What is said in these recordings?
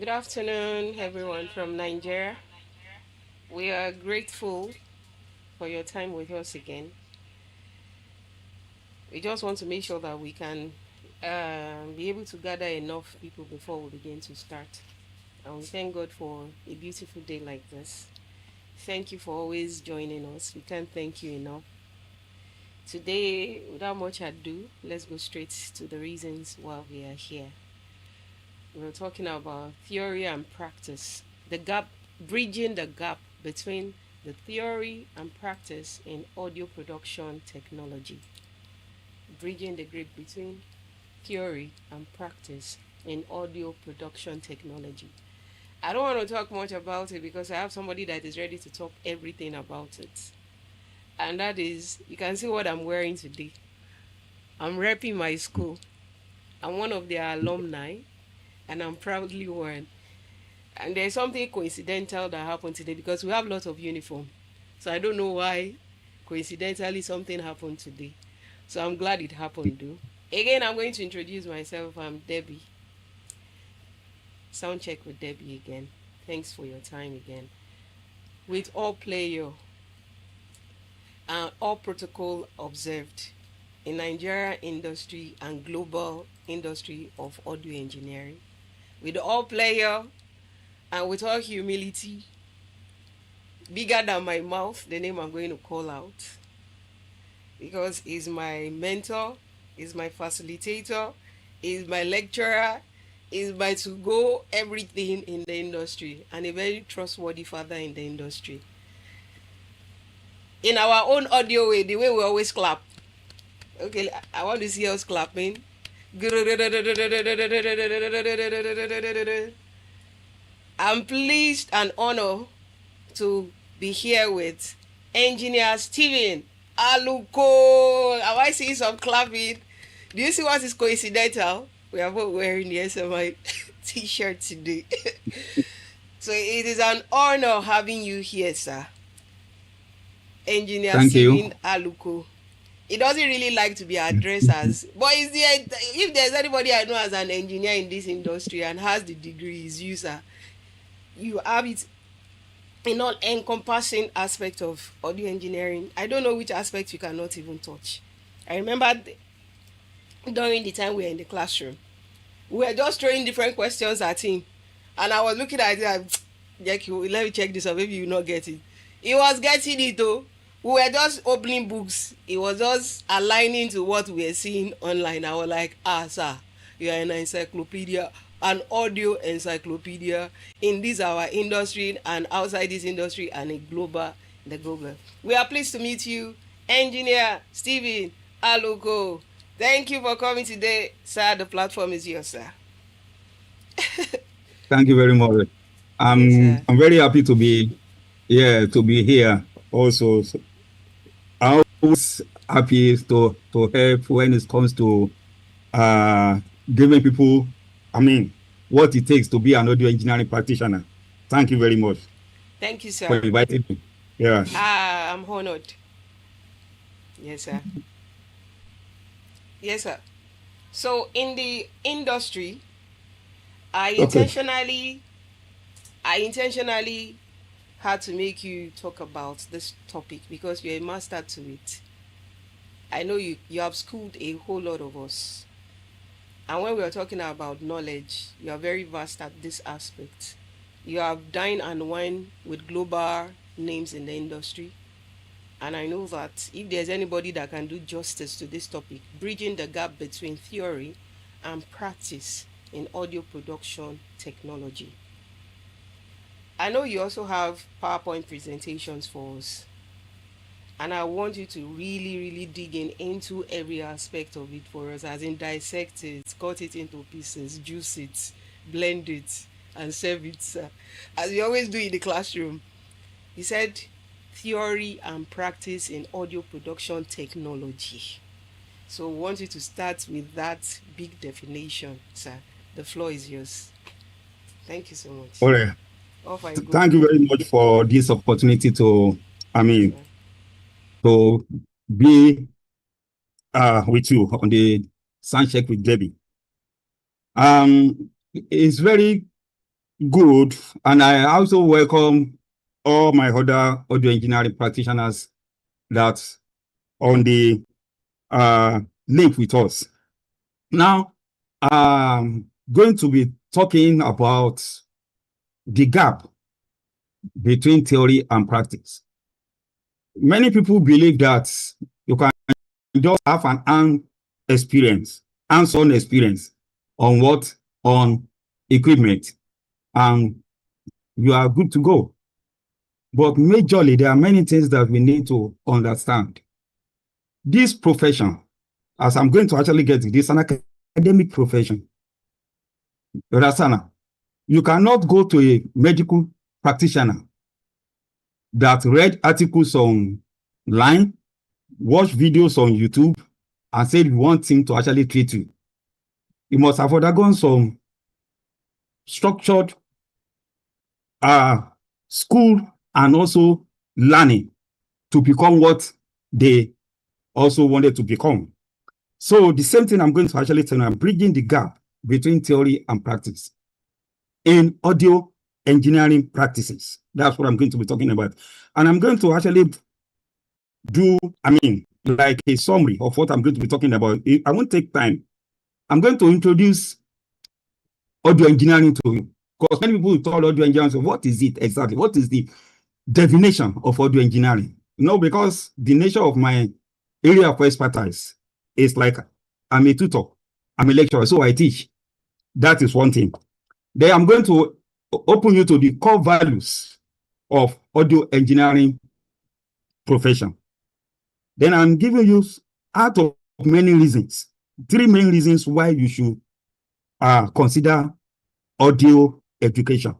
Good afternoon, everyone from Nigeria. We are grateful for your time with us again. We just want to make sure that we can be able to gather enough people before we begin to start. And we thank God for a beautiful day like this. Thank you for always joining us. We can't thank you enough. Today, without much ado, let's go straight to the reasons why we are here. We're talking about theory and practice, the gap, bridging the gap between the theory and practice in audio production technology. Bridging the gap between theory and practice in audio production technology. I don't want to talk much about it because I have somebody that is ready to talk everything about it. And that is, you can see what I'm wearing today. I'm repping my school. I'm one of their alumni, and I'm proudly one. And there's something coincidental that happened today because we have lots of uniform. So I don't know why coincidentally something happened today. So I'm glad it happened though. Again, I'm going to introduce myself. I'm Debby. Soundcheck with Debby again. Thanks for your time again. With all player and all protocol observed in Nigeria industry and global industry of audio engineering. With all player and with all humility, bigger than my mouth, the name I'm going to call out, because he's my mentor, he's my facilitator, he's my lecturer, he's my to go everything in the industry, and a very trustworthy father in the industry. In our own audio way, the way we always clap. Okay, I want to see us clapping. I'm pleased and honored to be here with engineer Steven Aluko. Am I seeing some clapping? Do you see what is coincidental? We are both wearing the SMI t-shirt today. So it is an honor having you here, sir. Engineer Thank you. Steven Aluko. He doesn't really like to be addressed as, but is there, if there's anybody I know as an engineer in this industry and has the degree, is you, sir. You have it in all encompassing aspect of audio engineering. I don't know which aspect you cannot even touch. I remember during the time we were in the classroom, we were just throwing different questions at him, and I was looking at it like, Jackie, let me check this out, maybe you not get it. He was getting it though. We were just opening books. He was just aligning to what we were seeing online. I was like, sir, you are an encyclopedia, an audio encyclopedia in this our industry and outside this industry and in the global. We are pleased to meet you, engineer Steven Aluko. Thank you for coming today, sir. The platform is yours, sir. Thank you very much. Yes, sir. I'm very happy to be here also. So I'm always happy to help when it comes to uh giving people, what it takes to be an audio engineering practitioner. Thank you very much Thank you, for sir. inviting me. Yeah. I'm honored. Yes, sir. Yes, sir. So in the industry, I Okay. intentionally I intentionally had to make you talk about this topic because you're a master to it. I know you have schooled a whole lot of us. And when we are talking about knowledge, you are very vast at this aspect. You have dined and wine with global names in the industry. And I know that if there's anybody that can do justice to this topic, bridging the gap between theory and practice in audio production technology. I know you also have PowerPoint presentations for us. And I want you to really, really dig into every aspect of it for us, as in dissect it, cut it into pieces, juice it, blend it, and serve it, as we always do in the classroom. He said theory and practice in audio production technology. So we want you to start with that big definition, sir. The floor is yours. Thank you so much. All right. Off I go. Thank you very much for this opportunity to, I Yes, mean, sir. to be with you on the Soundcheck with Debby. It's very Good. And I also welcome all my other audio engineering practitioners that's on the link with us. Now, I'm going to be talking about the gap between theory and practice. Many people believe that you can just have an hands-on experience on what? On equipment, and you are good to go. But majorly, there are many things that we need to understand. This profession, as I'm going to actually get to this, an academic profession. You understand? You cannot go to a medical practitioner that read articles online, watch videos on YouTube, and say you want him to actually treat you. You must have undergone some structured school and also learning to become what they also wanted to become. So the same thing I'm going to actually tell you, I'm bridging the gap between theory and practice in audio engineering practices. That's what I'm going to be talking about. And I'm going to actually do, like a summary of what I'm going to be talking about. I won't take time. I'm going to introduce audio engineering to you, because many people will talk audio engineering. So what is it exactly? What is the definition of audio engineering? Because the nature of my area of expertise is like I'm a tutor, I'm a lecturer, so I teach. That is one thing. Then I'm going to open you to the core values of audio engineering profession. Then I'm giving you, out of many reasons, 3 main reasons why you should consider audio education.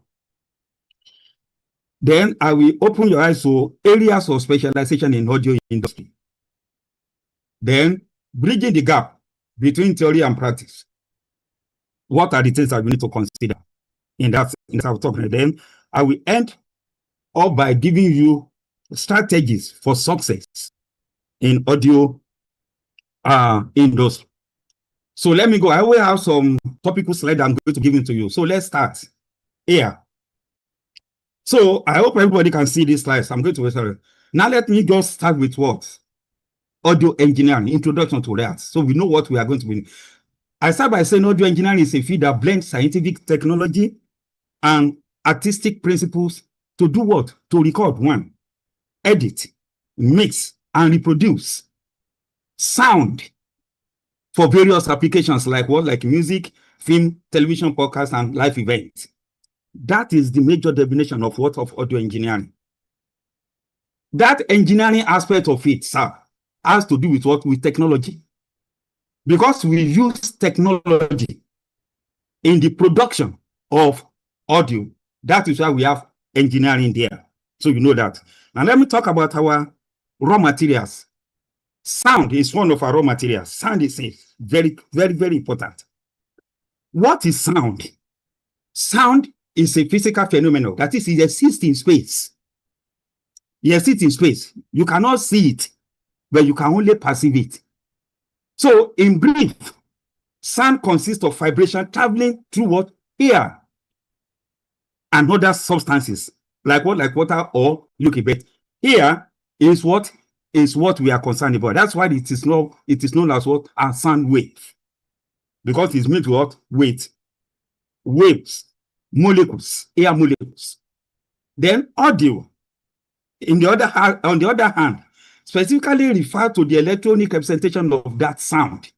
Then I will open your eyes to areas of specialization in audio industry. Then bridging the gap between theory and practice. What are the things that we need to consider in that talking? Then I will end up by giving you strategies for success in audio industry. So let me go. I will have some topical slides I'm going to give to you. So let's start here. So I hope everybody can see these slides. I'm going to sorry. Now let me just start with what? Audio engineering, introduction to that. So we know what we are going to be. I start by saying audio engineering is a field that blends scientific technology and artistic principles to do what? To record, one, edit, mix, and reproduce sound for various applications like what? Like music, film, television, podcast, and live events. That is the major definition of what? Of audio engineering. That engineering aspect of it, sir, has to do with what? With technology. Because we use technology in the production of audio. That is why we have engineering there. So you know that. Now let me talk about our raw materials. Sound is one of our raw materials. Sound is very, very, very important. What is sound? Sound is a physical phenomenon. That is, it exists in space. It exists in space. You cannot see it, but you can only perceive it. So in brief, sound consists of vibration traveling through what? Air and other substances, like what? Like water or liquid. Air is what? Is what we are concerned about. That's why it is known as what? A sound wave. Because it's made what? With waves, molecules, air molecules. Then audio, on the other hand, specifically refer to the electronic representation of that sound.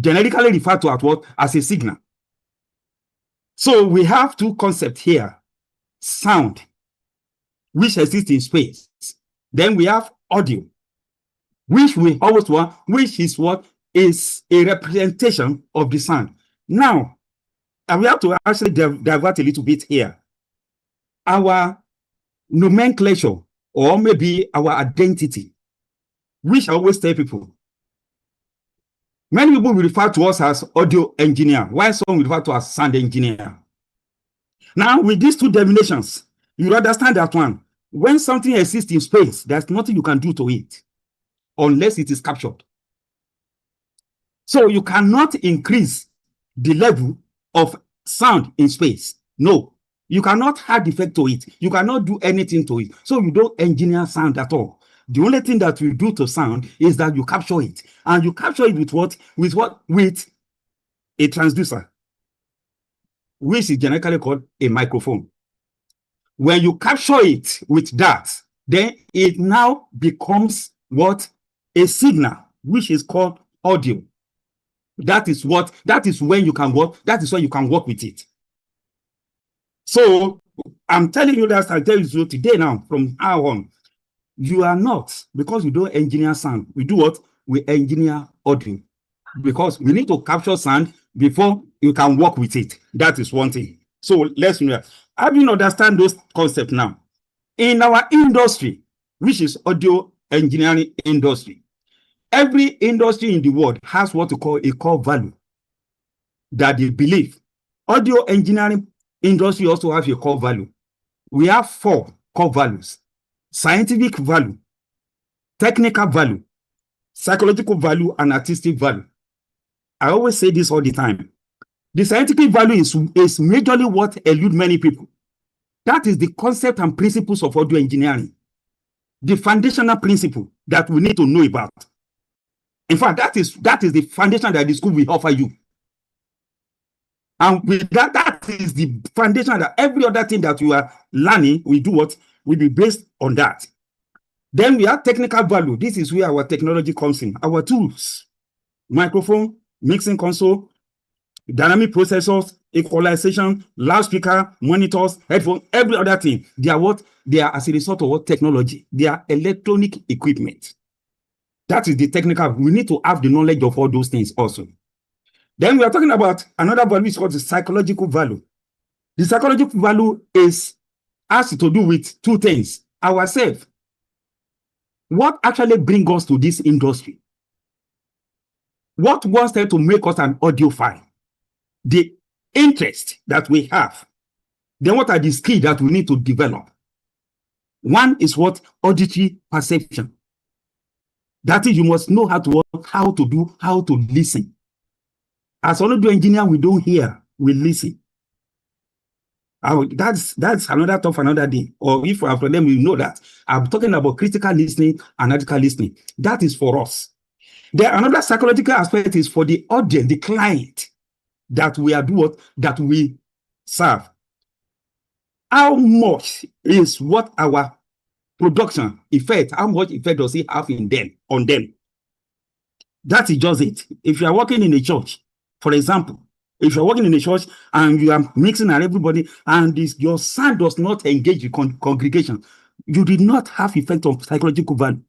Generically referred to as what? As a signal. So we have two concepts here. Sound, which exists in space. Then we have audio, which we always want, which is what? Is a representation of the sound. Now, we have to actually divert a little bit here. Our nomenclature, or maybe our identity, which I always tell people. Many people will refer to us as audio engineer, while some will refer to us as sound engineer. Now, with these two definitions, you understand that one. When something exists in space, there's nothing you can do to it unless it is captured. So you cannot increase the level of sound in space. No, you cannot add effect to it. You cannot do anything to it. So you don't engineer sound at all. The only thing that you do to sound is that you capture it. And you capture it with what? With a transducer, which is generically called a microphone. When you capture it with that, then it now becomes what? A signal, which is called audio. That is when you can work, with it. So I'm telling you that, I'll tell you today now, from now on, you are not, because you don't engineer sound. We do what? We engineer audio. Because we need to capture sound before you can work with it. That is one thing. So let's know. Have you understand those concepts now? In our industry, which is audio engineering industry, every industry in the world has what we call a core value that they believe. Audio engineering industry also has a core value. We have 4 core values: scientific value, technical value, psychological value, and artistic value. I always say this all the time. The scientific value is majorly what eludes many people. That is the concept and principles of audio engineering. The foundational principle that we need to know about. In fact, that is the foundation that the school will offer you. And with that is the foundation that every other thing that you are learning will do what? Will be based on that. Then we have technical value. This is where our technology comes in. Our tools: microphone, mixing console, dynamic processors, equalization, loudspeaker, monitors, headphones, every other thing. They are what? They are as a result of what? Technology. They are electronic equipment. That is the technical. We need to have the knowledge of all those things also. Then we are talking about another value, is called the psychological value. The psychological value has to do with 2 things. Ourselves. What actually brings us to this industry? What wants to make us an audiophile? The interest that we have. Then what are the skills that we need to develop? One is what? Auditory perception. That is, you must know how to listen. As audio engineer, we don't hear, we listen. That's another talk for another day. Or if for them, you know that I'm talking about critical listening, analytical listening. That is for us. Then another psychological aspect is for the audience, the client that we serve. How much is what our production effect? How much effect does it have on them? That is just it. If you are working in a church, for example, if you're working in a church and you are mixing and everybody, and your sound does not engage the congregation, you did not have effect on psychological value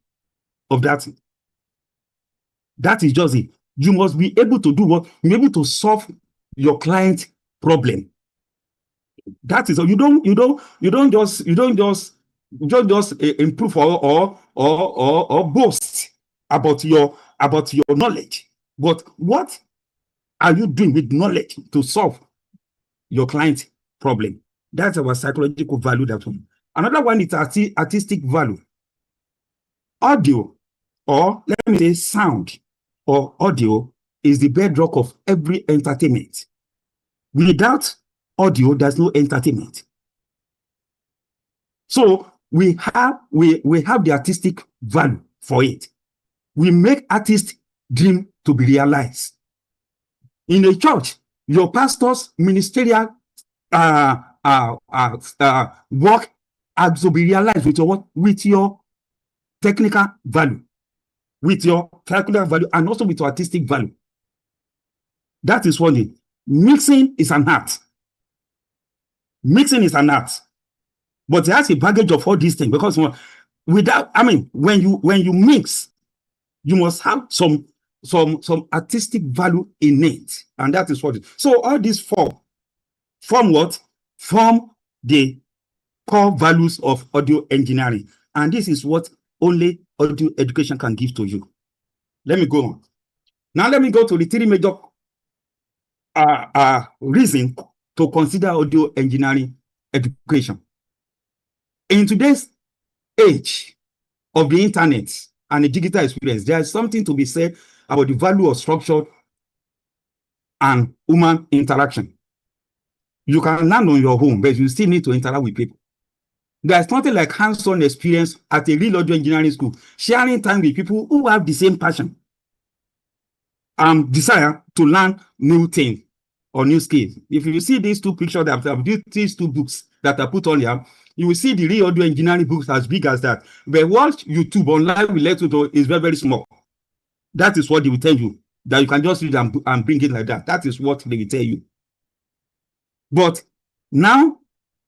of that. That is just it. You must be able to do what? You're able to solve your client problem. That is, you don't just improve or boast about your knowledge. But what are you doing with knowledge to solve your client problem? That's our psychological value. That one. Another one is artistic value. Audio, or let me say sound or audio, is the bedrock of every entertainment. Without audio, there's no entertainment. So we have the artistic value for it. We make artists' dream to be realized. In a church, your pastor's ministerial work has to be realized with your technical value, and also with your artistic value. That is one thing. Mixing is an art. But it has a baggage of all these things, because when you mix, you must have some artistic value in it, and that is what it is. So all these form what? Form the core values of audio engineering, and this is what only audio education can give to you. Let me go on. Now let me go to the 3 major reasons to consider audio engineering education. In today's age of the internet and the digital experience, there is something to be said about the value of structure and human interaction. You can learn on your own, but you still need to interact with people. There's nothing like hands-on experience at a real audio engineering school, sharing time with people who have the same passion and desire to learn new things or new skills. If you see these two pictures that I've used, these two books that I put on here, you will see the real audio engineering books as big as that. But what YouTube online will let you know is very, very small. That is what they will tell you, that you can just read and bring it like that. That is what they will tell you. But now,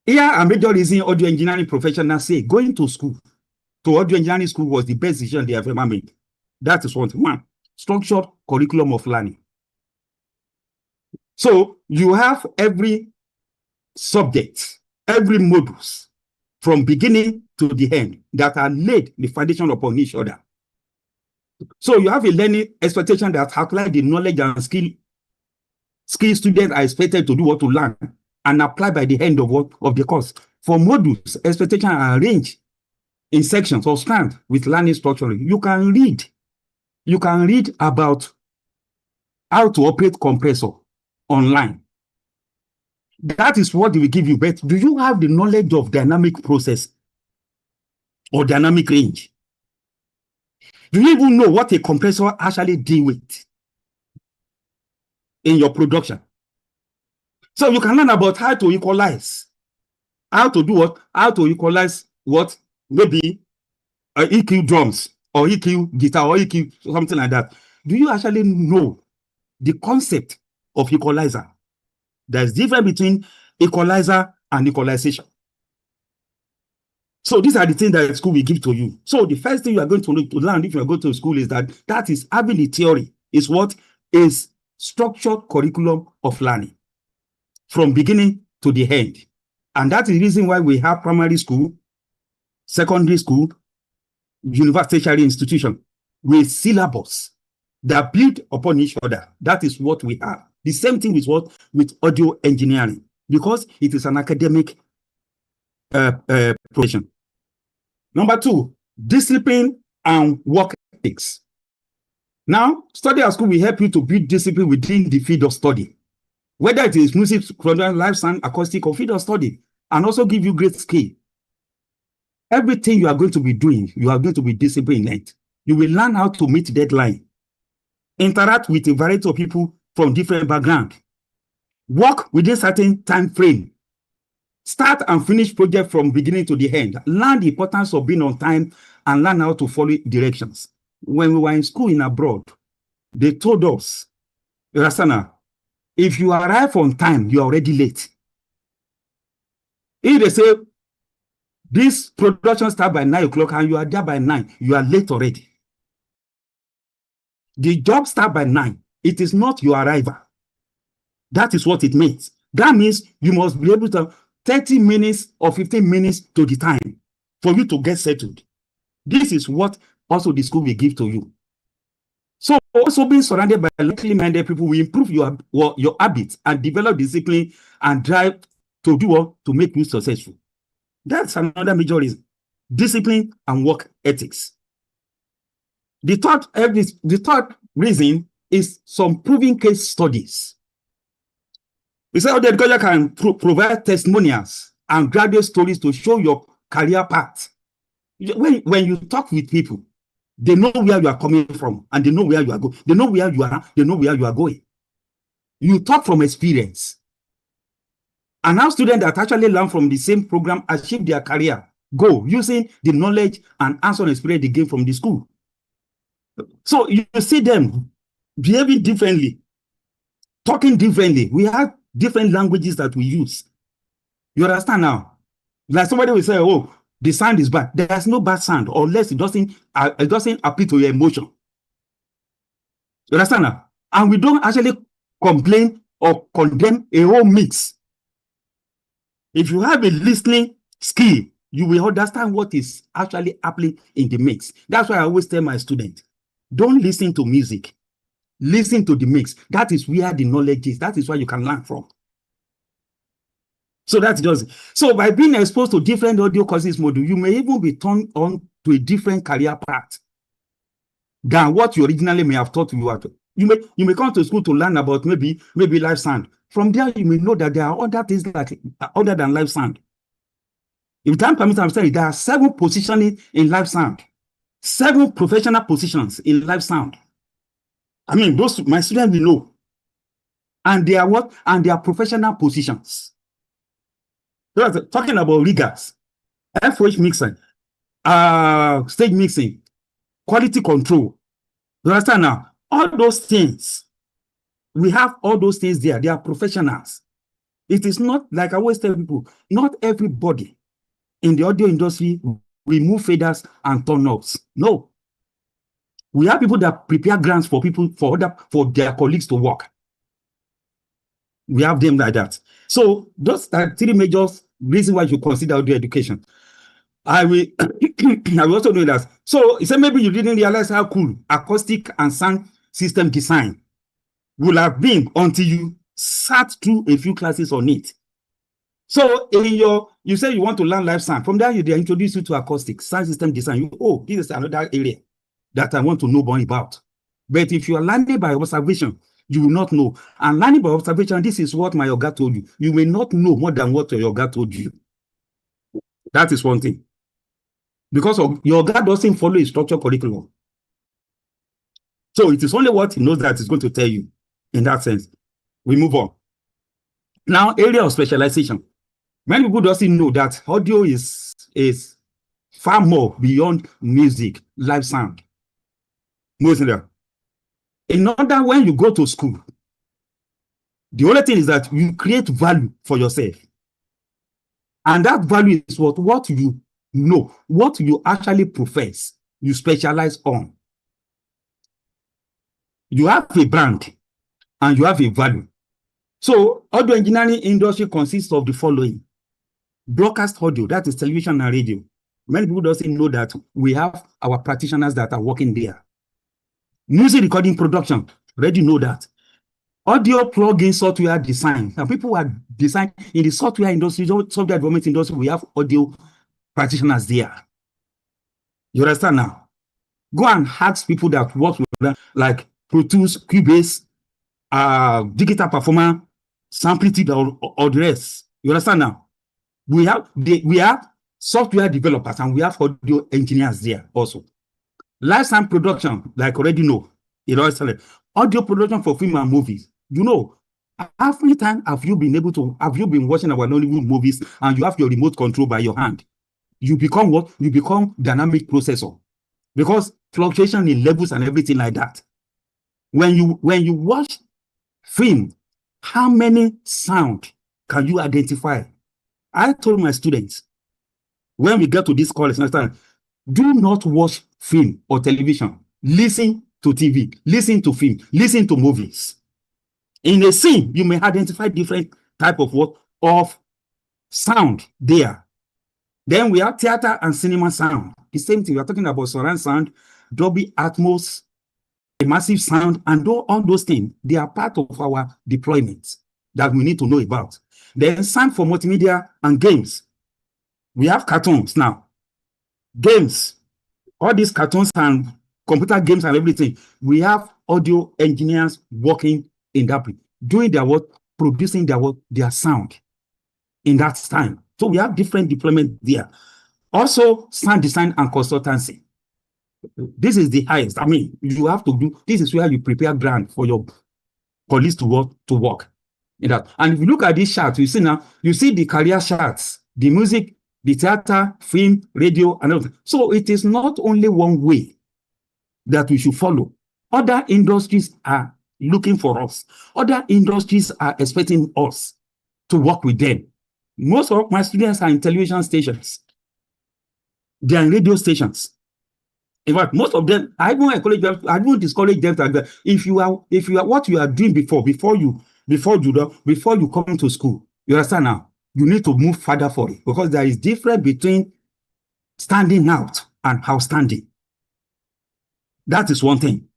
here a major reason audio engineering professionals say going to school, to audio engineering school, was the best decision they have ever made. That is one. Structured curriculum of learning. So you have every subject, every modules from beginning to the end that are laid the foundation upon each other. So you have a learning expectation that outline the knowledge and skill students are expected to do what to learn and apply by the end of the course. For modules, expectations are arranged in sections or strands with learning structure. You can read about how to operate compressor online. That is what they will give you. But do you have the knowledge of dynamic process or dynamic range? Do you even know what a compressor actually deal with in your production? So you can learn about how to equalize, how to do what, how to equalize what, maybe EQ drums or EQ guitar or EQ something like that. Do you actually know the concept of equalizer? There's difference between equalizer and equalization. So these are the things that school will give to you. So the first thing you are going to learn if you are going to school is that is having the theory, is what is structured curriculum of learning from beginning to the end. And that is the reason why we have primary school, secondary school, university tertiary institution with syllabus that build upon each other. That is what we have. The same thing with audio engineering, because it is an academic profession. Number two, discipline and work ethics. Now, study at school will help you to build discipline within the field of study, whether it is music, life science, acoustic, or field of study, and also give you great skill. Everything you are going to be doing, you are going to be disciplined in it. You will learn how to meet deadline, interact with a variety of people from different backgrounds, work within certain time frame, start and finish project from beginning to the end, learn the importance of being on time, and learn how to follow directions. When we were in school in abroad, they told us, Rasana, if you arrive on time, you are already late. If they say, this production starts by 9 o'clock and you are there by 9, you are late already. The job starts by 9. It is not your arrival. That is what it means. That means you must be able to 30 minutes or 15 minutes to the time for you to get settled. This is what also the school will give to you. So also being surrounded by locally minded people will improve your habits and develop discipline and drive to do what to make you successful. That's another major reason. Discipline and work ethics. The third reason is some proven case studies. We say the educator can provide testimonials and graduate stories to show your career path. When you talk with people, they know where you are coming from and they know where you are going. They know where you are. They know where you are going. You talk from experience. And now students that actually learn from the same program achieve their career goal using the knowledge and hands-on experience they gain from the school. So you see them behaving differently, talking differently. We have different languages that we use. You understand now? Like somebody will say, oh, the sound is bad. There's no bad sound unless it doesn't appeal to your emotion. You understand now? And we don't actually complain or condemn a whole mix. If you have a listening skill, you will understand what is actually happening in the mix. That's why I always tell my students, don't listen to music. Listen to the mix. That is where the knowledge is. That is where you can learn from. So that's just so by being exposed to different audio courses module, you may even be turned on to a different career path than what you originally may have thought you were. You may come to school to learn about maybe life sound, From there, you may know that there are other things like other than live sound. If time permits, I'm saying there are 7 positions in live sound, 7 professional positions in live sound. I mean, those my students will know. And they are what? And they are professional positions. So talking about riggers, FOH mixing, stage mixing, quality control. You understand now? All those things, we have all those things there. They are professionals. It is not, like I always tell people, not everybody in the audio industry remove faders and turn knobs. No. We have people that prepare grants for people, for their colleagues to work. We have them like that. So those are 3 major reasons why you consider audio education. I will also know that. So you said maybe you didn't realize how cool acoustic and sound system design will have been until you sat through a few classes on it. So you say you want to learn live sound. From there, they introduce you to acoustic sound system design. This is another area that I want to know more about. But if you are learning by observation, you will not know. And learning by observation, this is what my Oga told you. You may not know more than what your Oga told you. That is one thing. Because your Oga doesn't follow a structured curriculum. So it is only what he knows that is going to tell you in that sense. We move on. Now, area of specialization. Many people doesn't know that audio is far more beyond music, live sound. Mostly. In order, when you go to school, the only thing is that you create value for yourself. And that value is what you know, what you actually profess, you specialize on. You have a brand and you have a value. So, audio engineering industry consists of the following. Broadcast audio, that is television and radio. Many people doesn't know that we have our practitioners that are working there. Music recording production, already know that. Audio plugin software design. Now, people are designing in the software industry, software development industry, we have audio practitioners there. You understand now? Go and ask people that work with them, like Pro Tools, Cubase, Digital Performer, Samplitude, or the rest. You understand now? We have software developers and we have audio engineers there also. Live sound production, like already know, audio production for film and movies. You know, how many times have you been watching our Nollywood movies and you have your remote control by your hand? You become what? You become dynamic processor, because fluctuation in levels and everything like that. When you watch film, how many sound can you identify? I told my students, when we get to this college, do not watch film or television. Listen to TV, listen to film, listen to movies. In a scene, you may identify different type of sound there. Then we have theater and cinema sound. The same thing. We are talking about surround sound, Debby, Atmos, massive sound, and all those things. They are part of our deployments that we need to know about. Then sound for multimedia and games. We have cartoons now. Games, all these cartoons and computer games and everything. We have audio engineers working in that, doing their work, producing their sound in that time. So we have different deployment there. Also, sound design and consultancy. This is the highest. I mean, you have to do, this is where you prepare grant for your colleagues to work in that. And if you look at this chart, you see the career charts, the music, the theater, film, radio, and everything. So it is not only one way that we should follow. Other industries are looking for us. Other industries are expecting us to work with them. Most of my students are in television stations. They are in radio stations. In fact, most of them, I won't discourage them that if you are what you are doing before you come to school, you understand now, you need to move further for it, because there is difference between standing out and outstanding. That is one thing.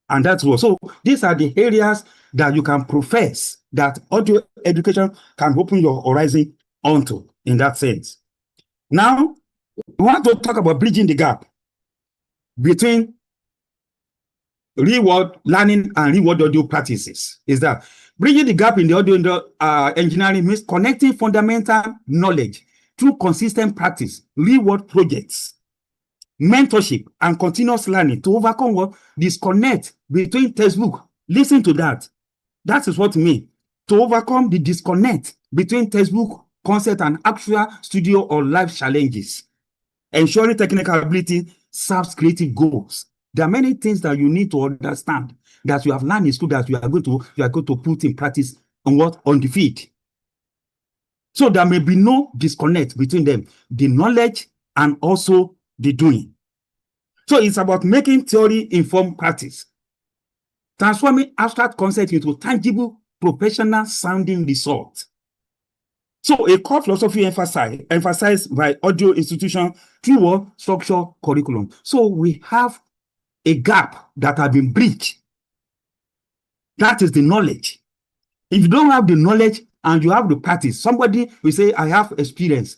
And that's what. So these are the areas that you can profess that audio education can open your horizon onto in that sense. Now, we want to talk about bridging the gap between real world learning and real world audio practices. Is that Bridging the gap in the audio engineering means connecting fundamental knowledge through consistent practice, real-world projects, mentorship, and continuous learning to overcome what disconnect between textbook. Listen to that. That is what it means. To overcome the disconnect between textbook concept and actual studio or life challenges. Ensuring technical ability serves creative goals. There are many things that you need to understand that you have learned in school that you are going to put in practice on the field. So there may be no disconnect between them, the knowledge and also the doing. So it's about making theory informed practice, transforming abstract concept into tangible, professional sounding results. So a core philosophy emphasized by audio institution through a structured curriculum. So we have a gap that has been bridged. That is the knowledge. If you don't have the knowledge and you have the practice, somebody will say, I have experience,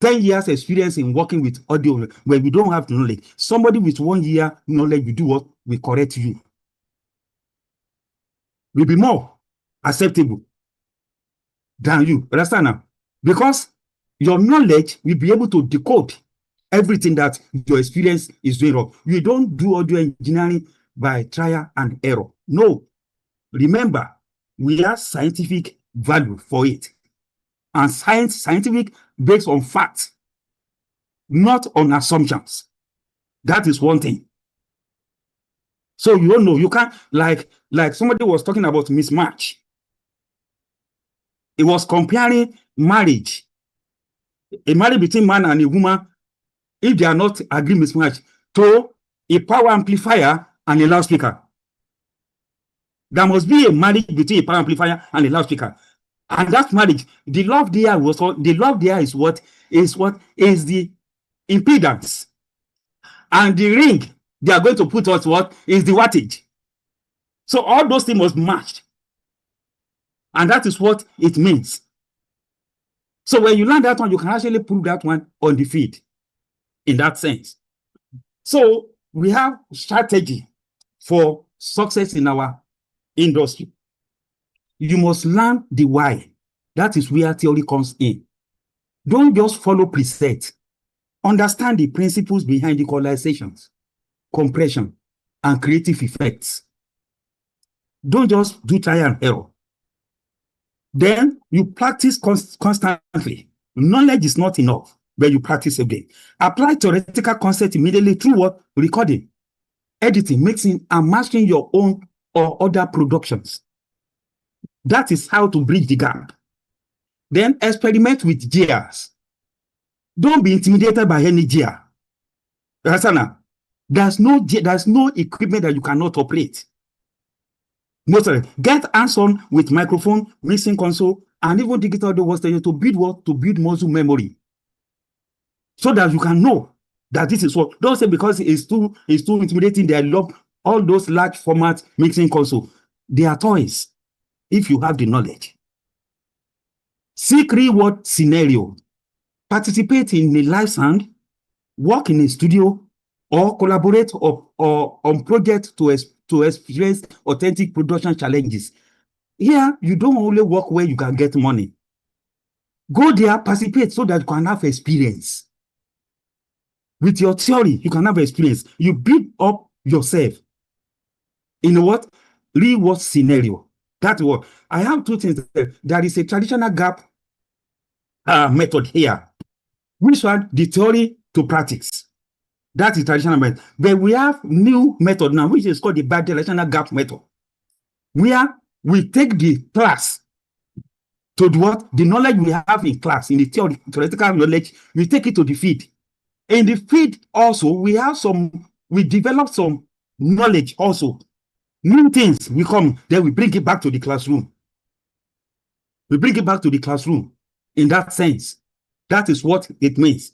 10 years experience in working with audio, when you don't have the knowledge. Somebody with 1 year knowledge will do what? Will correct you. Will be more acceptable than you. Understand now? Because your knowledge will be able to decode everything that your experience is doing wrong. You don't do audio engineering by trial and error. No. Remember, we have scientific value for it. And scientific based on facts, not on assumptions. That is one thing. So you don't know, you can't, like somebody was talking about mismatch. It was comparing marriage, a marriage between man and a woman, if they are not agree mismatch, to a power amplifier and a loudspeaker. There must be a marriage between a power amplifier and a loudspeaker. And that marriage, the love there is what is the impedance. And the ring they are going to put us what is the wattage. So all those things must match. And that is what it means. So when you learn that one, you can actually prove that one on the field in that sense. So we have strategy for success in our industry. You must learn the why. That is where theory comes in. Don't just follow preset. Understand the principles behind equalizations, compression, and creative effects. Don't just do trial and error. Then you practice constantly. Knowledge is not enough, but you practice every day. Apply theoretical concept immediately through what? Recording, editing, mixing, and mastering your own or other productions. That is how to bridge the gap. Then experiment with gears. Don't be intimidated by any gear. There's no equipment that you cannot operate. Most of it. Get hands-on with microphone, mixing console, and even digital audio workstation to build what? To build muscle memory. So that you can know that this is what. Don't say because it's too intimidating, they love all those large format mixing console. They are toys if you have the knowledge. Seek real-world scenario. Participate in a live sound, work in a studio, or collaborate or on projects to experience authentic production challenges. Here, you don't only work where you can get money. Go there, participate so that you can have experience. With your theory, you can have experience. You build up yourself in what? Real-world scenario. That's what. I have two things. There is a traditional gap method here. Which one? The theory to practice. That is traditional method. But we have new method now, which is called the bidirectional gap method, where we take the class to do what? The knowledge we have in class, in the theoretical knowledge, we take it to the field. In the field also, we develop some knowledge also. New things will come, then we bring it back to the classroom. We bring it back to the classroom in that sense. That is what it means.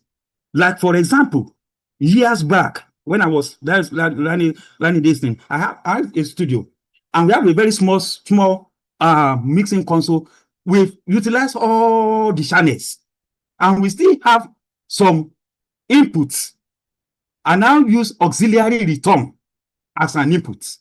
Like, for example, years back, when I was learning this thing, I have a studio, and we have a very small mixing console. We've utilized all the channels, and we still have some inputs, and now use auxiliary return as an input.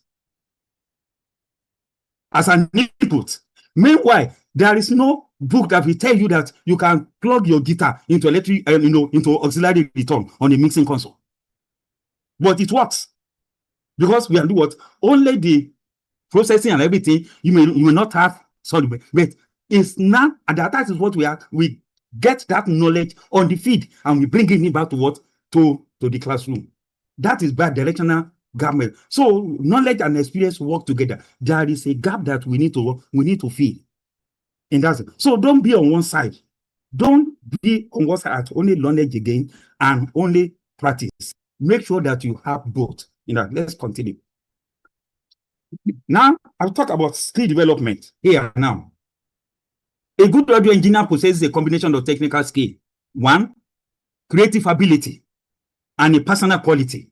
as an input. Meanwhile, there is no book that will tell you that you can plug your guitar into electric, into auxiliary return on a mixing console. But it works because we are doing what? Only the processing and everything. You may not have sorry, but it's not, and that is what we are. We get that knowledge on the feed and we bring it back to what? To the classroom. That is bi-directional government. So knowledge and experience work together. There is a gap that we need to fill. In that sense. So don't be on one side. Don't be on one side only knowledge again and only practice. Make sure that you have both. Let's continue. Now I'll talk about skill development here now. A good audio engineer possesses a combination of technical skill, one, creative ability, and a personal quality.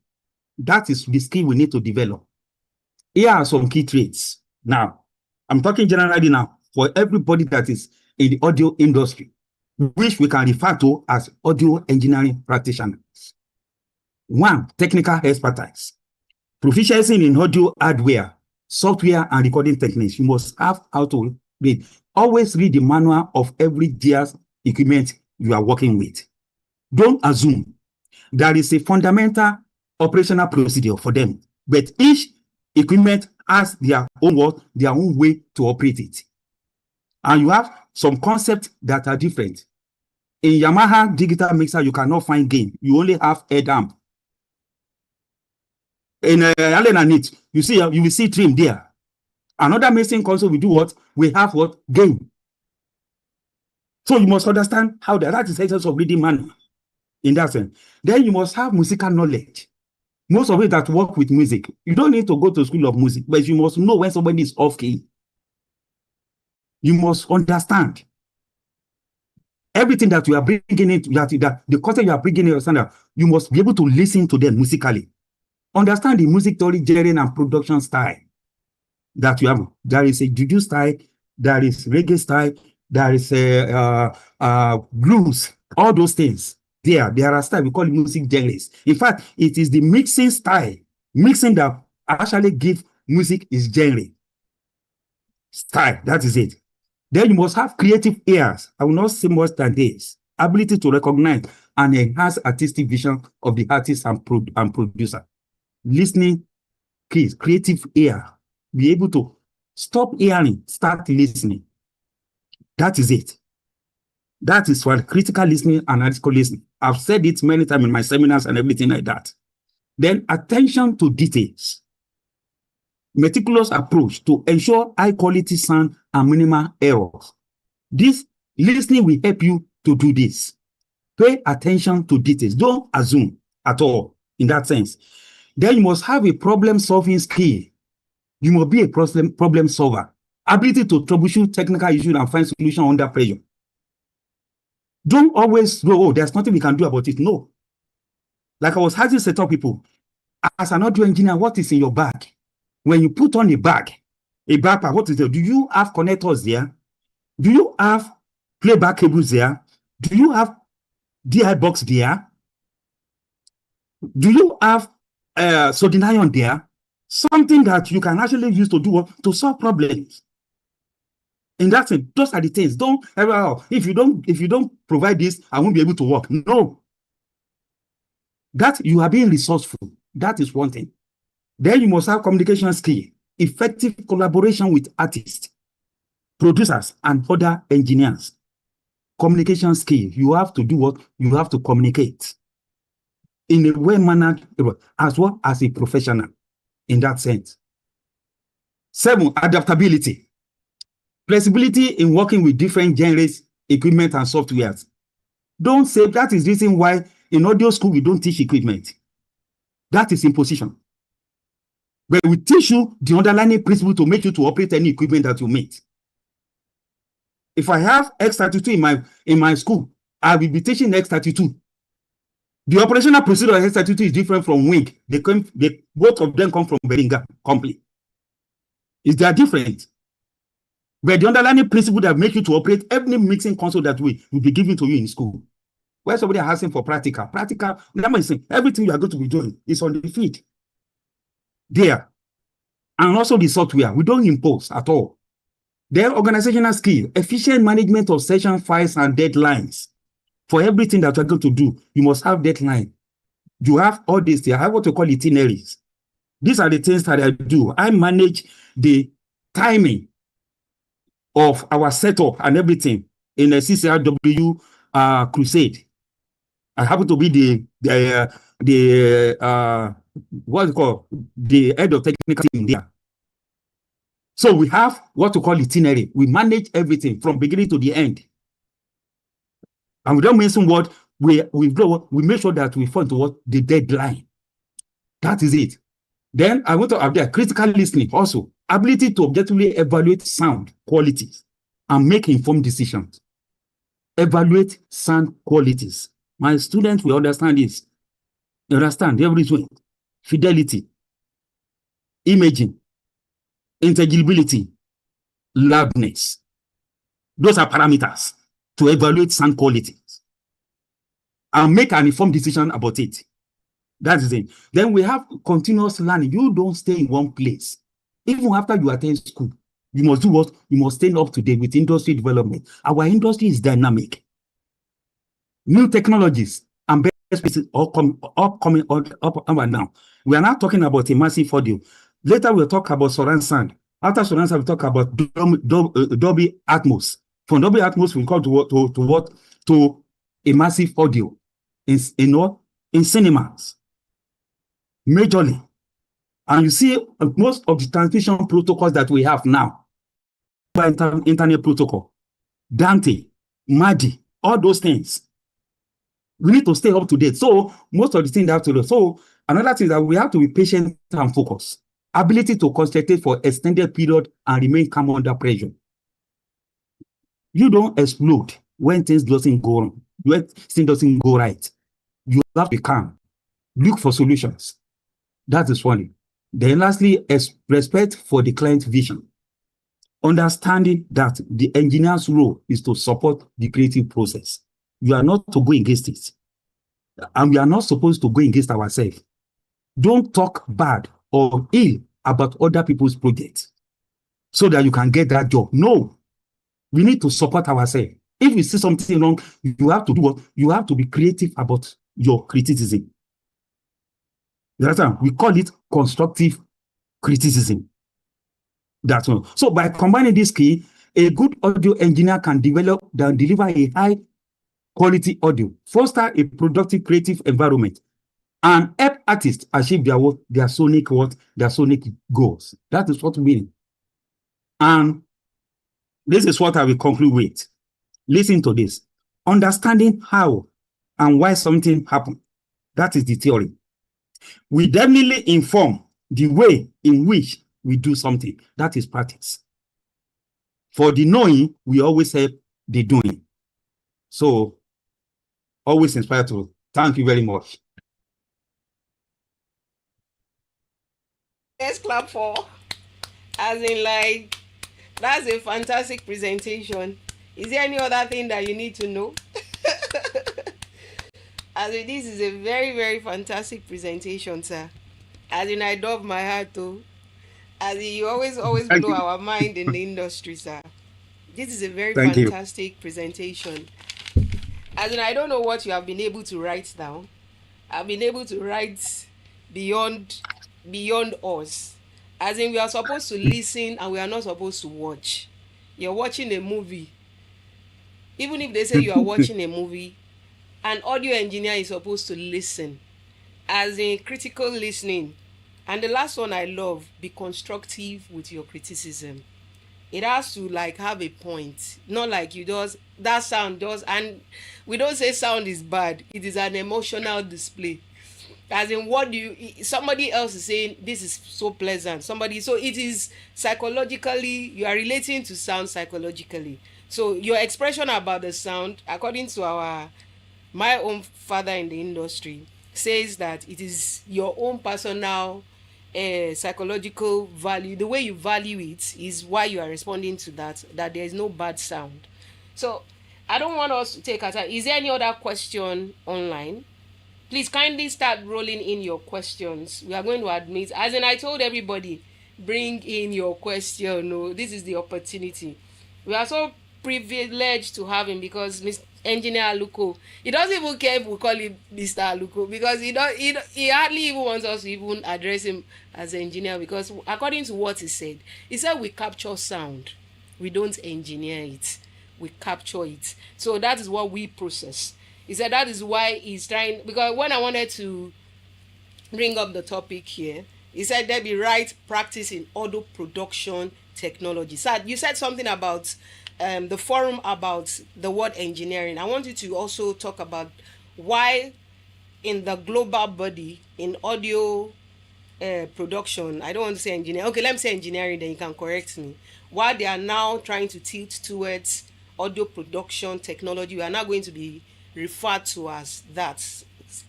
That is the skill we need to develop. Here are some key traits. Now, I'm talking generally now for everybody that is in the audio industry, which we can refer to as audio engineering practitioners. One, technical expertise. Proficiency in audio hardware, software, and recording techniques. You must have how to read. Always read the manual of every gear's equipment you are working with. Don't assume. There is a fundamental operational procedure for them, but each equipment has their own way to operate it. And you have some concepts that are different. In Yamaha digital mixer, you cannot find gain. You only have head amp. In Allen and It, you will see trim there. Another mixing console, we do what? We have what? Gain. So you must understand how that is the essence of reading manual in that sense. Then you must have musical knowledge. Most of it that work with music. You don't need to go to school of music, but you must know when somebody is off key. You must understand everything that you are bringing in, that the content you are bringing in, you must be able to listen to them musically. Understand the music theory, genre, and production style that you have. There is a juju style, there is reggae style, there is blues, all those things. There are styles, we call it music genres. In fact, it is the mixing style, mixing that actually give music its genre. Style, that is it. Then you must have creative ears. I will not say more than this. Ability to recognize and enhance artistic vision of the artist and producer. Listening keys, creative ear. Be able to stop hearing, start listening. That is it. That is for critical listening and analytical listening. I've said it many times in my seminars and everything like that. Then attention to details. Meticulous approach to ensure high quality sound and minimal errors. This listening will help you to do this. Pay attention to details. Don't assume at all in that sense. Then you must have a problem-solving skill. You must be a problem solver. Ability to troubleshoot technical issues and find solutions under pressure. Don't always go, there's nothing we can do about it. No. Like I was having set up people, as an audio engineer, what is in your bag? When you put on a backpack, what is there? Do you have connectors there? Do you have playback cables there? Do you have DI box there? Do you have soldering iron there? Something that you can actually use to do what? To solve problems. In that sense, those are the things. Don't ever, if you don't provide this, I won't be able to work. No. That you are being resourceful. That is one thing. Then you must have communication skill, effective collaboration with artists, producers, and other engineers. Communication skill. You have to do what? You have to communicate in a well-mannered, as well as a professional in that sense. 7, adaptability. Flexibility in working with different genres, equipment, and softwares. Don't say that is the reason why in audio school we don't teach equipment. That is imposition. But we teach you the underlying principle to make you to operate any equipment that you meet. If I have X32 in my school, I will be teaching X32. The operational procedure of X32 is different from Wing. Both of them come from Engr company. They are different. But the underlying principle that make you to operate every mixing console that will be given to you in school. Where somebody is asking for practical, everything you are going to be doing is on the feed. There. and also the software. We don't impose at all. Then organizational skill, efficient management of session files and deadlines. For everything that you're going to do, you must have deadline. You have all this. I have what we call itineraries. These are the things that I do. I manage the timing of our setup and everything in a CCRW crusade. I happen to be what's it called, the head of technical team there. So we have what we call itinerary. We manage everything from beginning to the end. And we don't mention what we make sure that we fall to what the deadline. That is it. Then I want to have there critical listening also, ability to objectively evaluate sound qualities and make informed decisions. Evaluate sound qualities. My students will understand this. They understand everything. Fidelity, imaging, intelligibility, loudness. Those are parameters to evaluate sound qualities and make an informed decision about it. That is it. Then we have continuous learning. You don't stay in one place. Even after you attend school, you must do what? You must stay up to date with industry development. Our industry is dynamic. New technologies and best practices all coming up and down. We are now talking about immersive audio. Later we'll talk about surround sound. After surround sound, we'll talk about Debby Atmos. From Debby Atmos, we come to immersive audio in cinemas. Majorly. And you see most of the transmission protocols that we have now, internet protocol, Dante, MADI, all those things. We need to stay up to date. So most of the things they have to do. So another thing is that we have to be patient and focused. Ability to concentrate for extended period and remain calm under pressure. You don't explode when things doesn't go wrong, when things doesn't go right. You have to be calm. Look for solutions. That is funny. Then lastly, respect for the client's vision. Understanding that the engineer's role is to support the creative process. You are not to go against it. And we are not supposed to go against ourselves. Don't talk bad or ill about other people's projects so that you can get that job. No. We need to support ourselves. If you see something wrong, you have to do what? You have to be creative about your criticism. We call it constructive criticism. That's all. So by combining this key, a good audio engineer can deliver a high quality audio, foster a productive creative environment, and help artists achieve their sonic goals. That is what we mean. And this is what I will conclude with. Listen to this. Understanding how and why something happened. That is the theory. We definitely inform the way in which we do something. That is practice. For the knowing, we always help the doing. So, always inspired to. Thank you very much. Let's clap for, as in like, that's a fantastic presentation. Is there any other thing that you need to know? As in, this is a very, very fantastic presentation, sir. As in, I love my heart too. As in, you always blow our mind in the industry, sir. This is a very fantastic presentation. As in, I don't know what you have been able to write down. I've been able to write beyond us. As in, we are supposed to listen and we are not supposed to watch. You're watching a movie. Even if they say you are watching a movie, an audio engineer is supposed to listen. As in critical listening. And the last one I love, be constructive with your criticism. It has to like have a point. Not like you just, that sound does, and we don't say sound is bad. It is an emotional display. As in, what do you, somebody else is saying this is so pleasant, so it is psychologically, you are relating to sound psychologically. So your expression about the sound, according to my own father in the industry, says that it is your own personal psychological value. The way you value it is why you are responding to that there is no bad sound. So I don't want us to take our time. Is there any other question online? Please kindly start rolling in your questions. We are going to admit, as in I told everybody, bring in your question. No, this is the opportunity. We are so privileged to have him because Mr. Engineer Aluko, he doesn't even care if we call him Mr. Aluko because he hardly even wants us to even address him as an engineer because according to what he said we capture sound, we don't engineer it, we capture it. So that is what we process. He said that is why he's trying, because when I wanted to bring up the topic here, he said Debby right practice in audio production technology. So you said something about the forum about the word engineering. I want you to also talk about why in the global body in audio production, I don't want to say engineering, okay, let me say engineering, then you can correct me, why they are now trying to tilt towards audio production technology. We are now going to be referred to as that.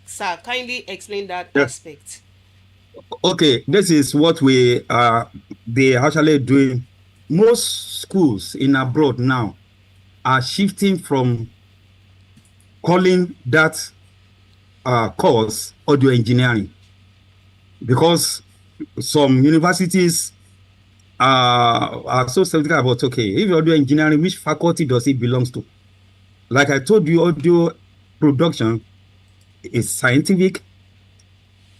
Sir, kindly explain that Yeah. aspect. Okay, this is what they actually doing. Most schools in abroad now are shifting from calling that course audio engineering, because some universities are so skeptical about, okay, if you're audio engineering, which faculty does it belongs to? Like I told you, audio production is scientific,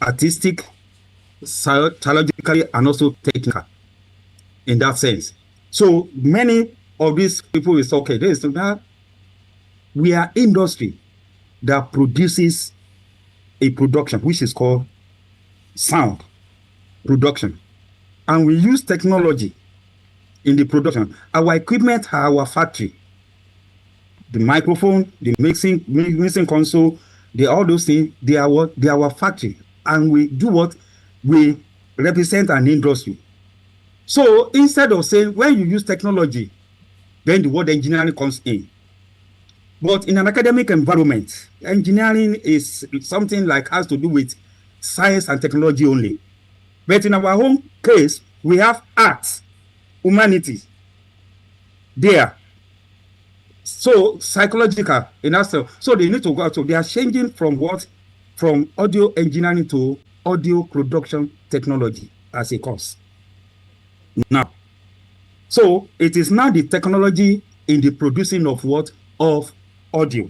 artistic, psychologically, and also technical in that sense. So many of these people will say, okay, we are industry that produces a production which is called sound production, and we use technology in the production. Our equipment are our factory. The microphone, the mixing console, all those things, they are our factory, and we do what? We represent an industry. So instead of saying when you use technology, then the word engineering comes in. But in an academic environment, engineering is something like has to do with science and technology only. But in our home case, we have arts, humanities there. So psychological in ourselves. So they need to go out. So they are changing from audio engineering to audio production technology as a course now. So it is now the technology in the producing of what? Of audio.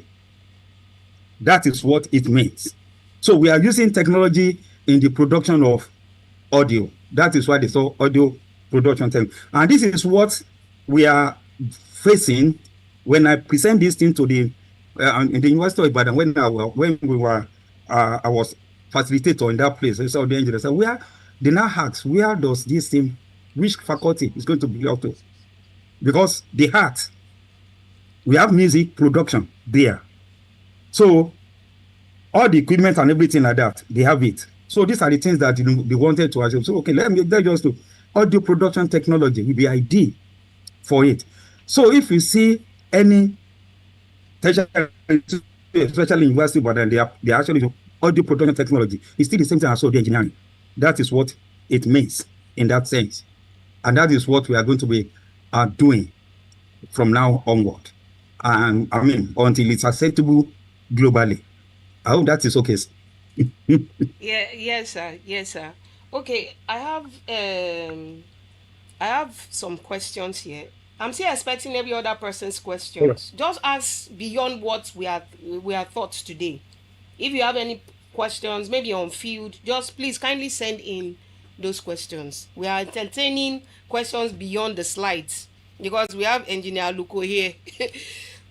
That is what it means. So we are using technology in the production of audio. That is why they saw audio production thing. And this is what we are facing when I present this thing to the in the University of Ibadan, I was facilitator in that place. So the engineers said, they now ask, where does this thing, which faculty is going to belong to? Because the art, we have music production there. So all the equipment and everything like that, they have it. So these are the things that they wanted to ask. So okay, let just do audio production technology will be ideal for it. So if you see any tertiary, especially university, but then they actually audio production technology, it's still the same thing as audio engineering. That is what it means in that sense, and that is what we are going to be doing from now onward. And I mean, until it's acceptable globally. I hope that is okay. Yeah, yes, sir. Yes, sir. Okay, I have some questions here. I'm still expecting every other person's questions. Just ask beyond what we are taught today. If you have any questions, maybe on field, just please kindly send in those questions. We are entertaining questions beyond the slides because we have Engineer Aluko here.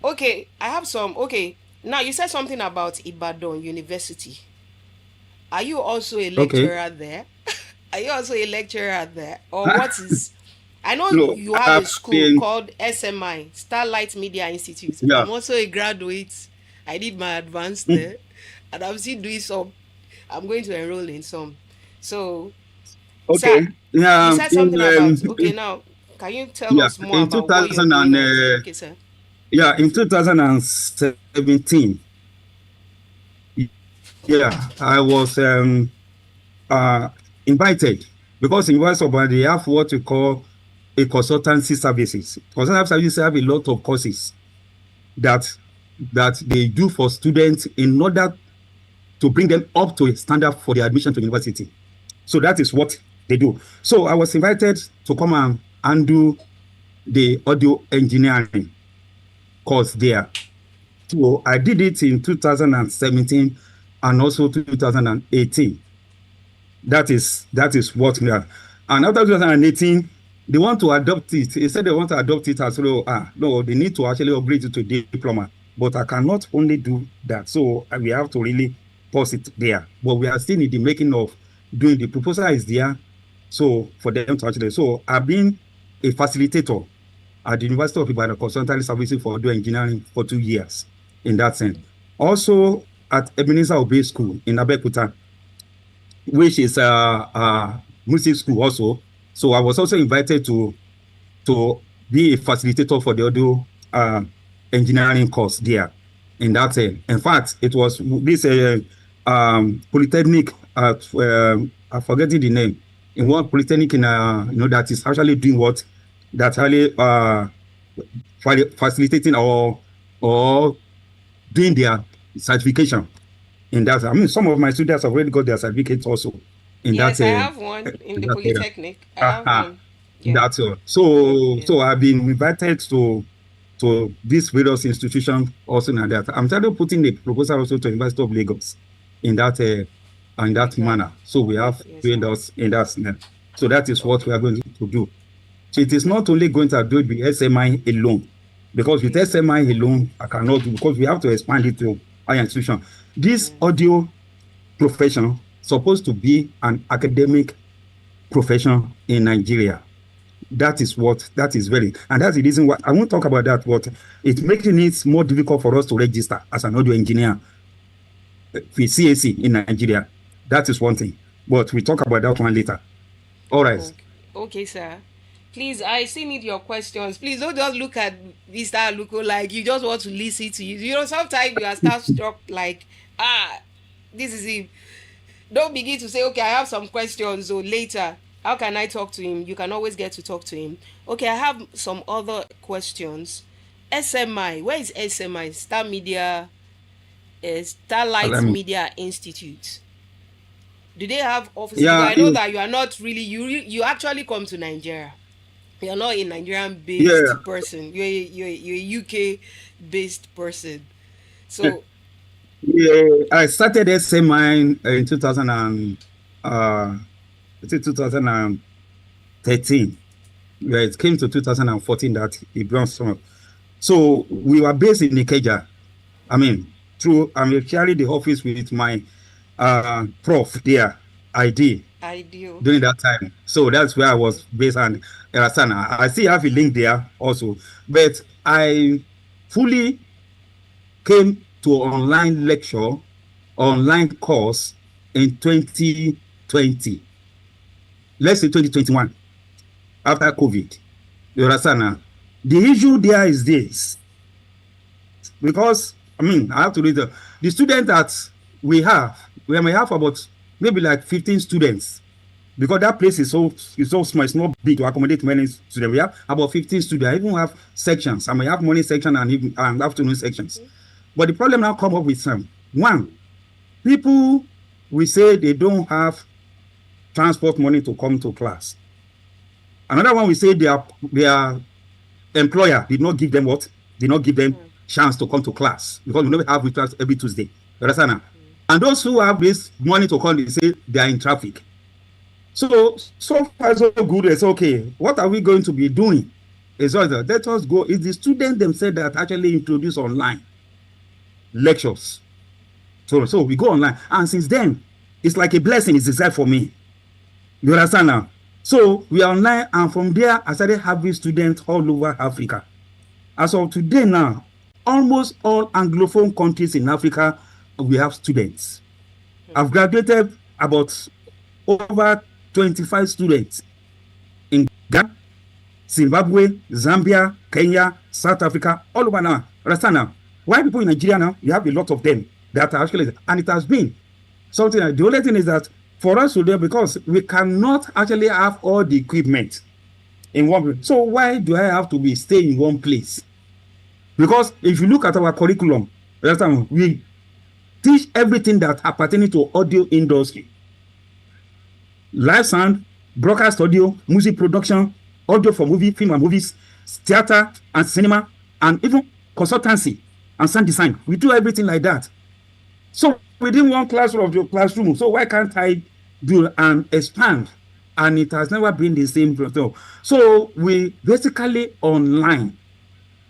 Okay, I have some. Okay, now you said something about Ibadan University. Are you also a lecturer there? Are you also a lecturer there? Or what is... I know No, you have a school called SMI, Starlight Media Institute. Yeah. I'm also a graduate. I did my advanced there. And I'm still doing some. I'm going to enroll in some. So, okay. sir, you said something about... Okay, now, can you tell us more about what you're doing on? Okay, sir. Yeah, in 2017, yeah, I was invited because in West Oban they have what we call a consultancy services. Consultancy services have a lot of courses that they do for students in order to bring them up to a standard for their admission to university. So that is what they do. So I was invited to come and do the audio engineering course there. So I did it in 2017 and also 2018. That is what we are. And after 2018, they want to adopt it. They said they want to adopt it as well. No, they need to actually upgrade it to diploma. But I cannot only do that. So we have to really pause it there. But we are still in the making of doing the proposal is there. So for them to actually, so I've been a facilitator at the University of Ibadan consultancy services for audio engineering for 2 years in that sense. Also at Ebenezer Obey School in Abeokuta, which is a music school also. So I was also invited to be a facilitator for the audio engineering course there in that end. In fact, it was this polytechnic, I'm forgetting the name, in one polytechnic in that is actually doing what, that's really facilitating or doing their certification in that. I mean, some of my students have already got their certificates also in yes, that. I have one in the Polytechnic. I have one. Yeah. That's all. So I've been invited to these various institutions also in that. I'm starting putting the proposal also to University of Lagos in that manner. So we have doing those in that. So that is what we are going to do. So it is not only going to do it with SMI alone, because with SMI alone, I cannot do, because we have to expand it to higher institution. This audio profession supposed to be an academic profession in Nigeria. That is very, and that's the reason why I won't talk about that, but it's making it more difficult for us to register as an audio engineer with CAC in Nigeria. That is one thing, but we talk about that one later. All right. Okay, sir. Please, I still need your questions. Please don't just look at Mr. Aluko like you just want to listen to you. You know, sometimes you are starstruck like, this is him. Don't begin to say, okay, I have some questions, or later, how can I talk to him? You can always get to talk to him. Okay, I have some other questions. SMI, where is SMI? Starlight Media Institute. Do they have offices? Yeah, I know that you are not really, you actually come to Nigeria. You're not a Nigerian-based person. You're a UK-based person. So, I started SMI in 2013. It came to 2014 that it belongs to. So we were based in Ikeja. I mean, I'm sharing the office with my prof there, ID. During that time. So that's where I was based on Erasana. I still have a link there also. But I fully came to online course in 2020. Let's say 2021, after COVID. Erasana. The issue there is this. Because, I mean, I have to read the student that we may have about maybe like 15 students, because that place is so small. It's not big to accommodate many students. We have about 15 students. I even have sections. I may have morning section and afternoon sections. But the problem now come up with some. One, people will say they don't have transport money to come to class. Another one will say their employer did not give them chance to come to class, because we never have class every Tuesday. You understand? And those who have this money to come, they say they are in traffic. So far so good. It's okay. What are we going to be doing? It's also, let us go. It's the students themselves that actually introduce online lectures. So we go online, and since then, it's like a blessing. It's desired for me. You understand now? So we are online, and from there, I started having students all over Africa. As of today now, almost all Anglophone countries in Africa, we have students. I've graduated about over 25 students in Ghana, Zimbabwe, Zambia, Kenya, South Africa, all over now. Understand now? Why people in Nigeria now? You have a lot of them that are actually, and it has been something. The only thing is that for us to do, because we cannot actually have all the equipment in one place. So why do I have to be staying in one place? Because if you look at our curriculum, we teach everything that appertaining to audio industry, live sound, broadcast audio, music production, audio for movie, film and movies, theater and cinema, and even consultancy and sound design. We do everything like that. So within one classroom of your classroom, so why can't I do and expand? And it has never been the same. So we basically online.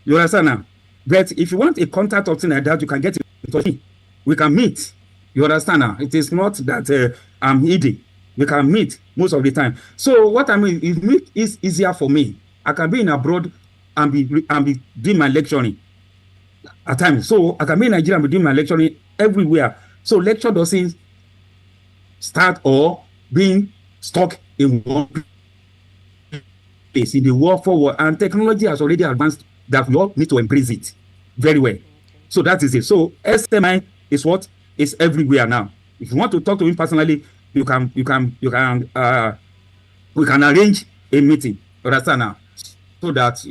You understand now? But if you want a contact or something like that, you can get in touch. We can meet. You understand now? It is not that I'm hidden. We can meet most of the time. So what I mean is, meet is easier for me. I can be in abroad and be doing my lecturing at times. So I can be in Nigeria and be doing my lecturing everywhere. So lecture doesn't start or being stuck in one place in the world forward. And technology has already advanced that we all need to embrace it very well. So that is it. So SMI is what is everywhere now. If you want to talk to him personally, we can arrange a meeting. You understand now? So that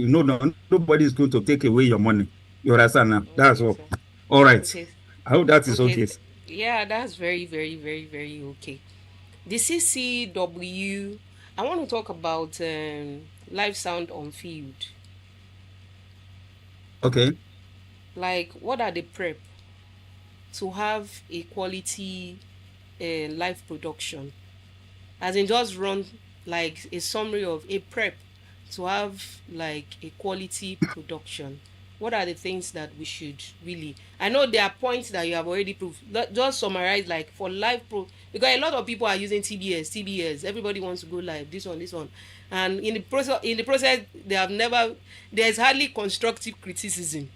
nobody is going to take away your money. You understand now? That's all. All right. Okay. I hope that is okay. Yeah, that's very, very, very, very okay. The CCW, I want to talk about live sound on field. Okay. Like, what are the prep to have a quality live production? As in, just run like a summary of a prep to have like a quality production. What are the things that we should really? I know there are points that you have already proved. Just summarize, like for live pro, because a lot of people are using TBS. Everybody wants to go live. This one, and in the process, there's hardly constructive criticism.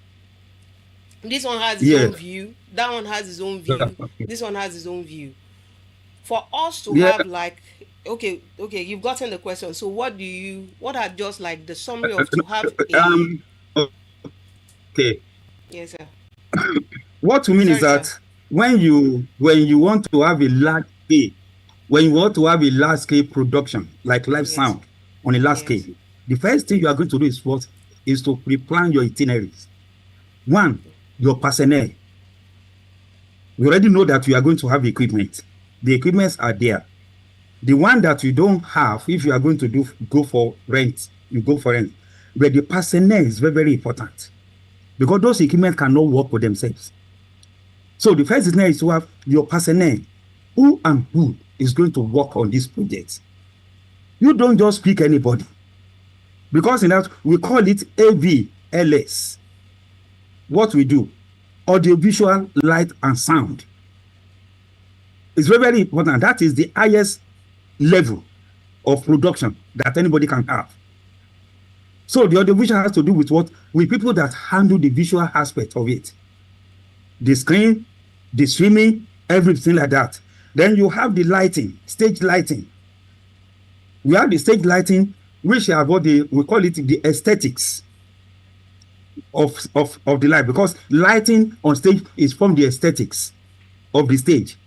This one has its own view. That one has its own view. This one has its own view. For us to have like, okay, you've gotten the question. So what are just like the summary of to have a okay. Yes, sir. What you mean is that when you want to have a large scale production like live sound on a large scale, the first thing you are going to do is to pre-plan your itineraries. One, your personnel. You already know that you are going to have equipment. The equipments are there. The one that you don't have, if you are going to go for rent, you go for rent. But the personnel is very, very important, because those equipment cannot work for themselves. So the first thing is to have your personnel. Who is going to work on this project? You don't just pick anybody, because in that we call it AVLS. What we do, audiovisual, light and sound. It's very, very important. That is the highest level of production that anybody can have. So the audiovisual has to do with with people that handle the visual aspect of it. The screen, the streaming, everything like that. Then you have the lighting, stage lighting. We have the stage lighting, which are we call it the aesthetics of the light, because lighting on stage is from the aesthetics of the stage.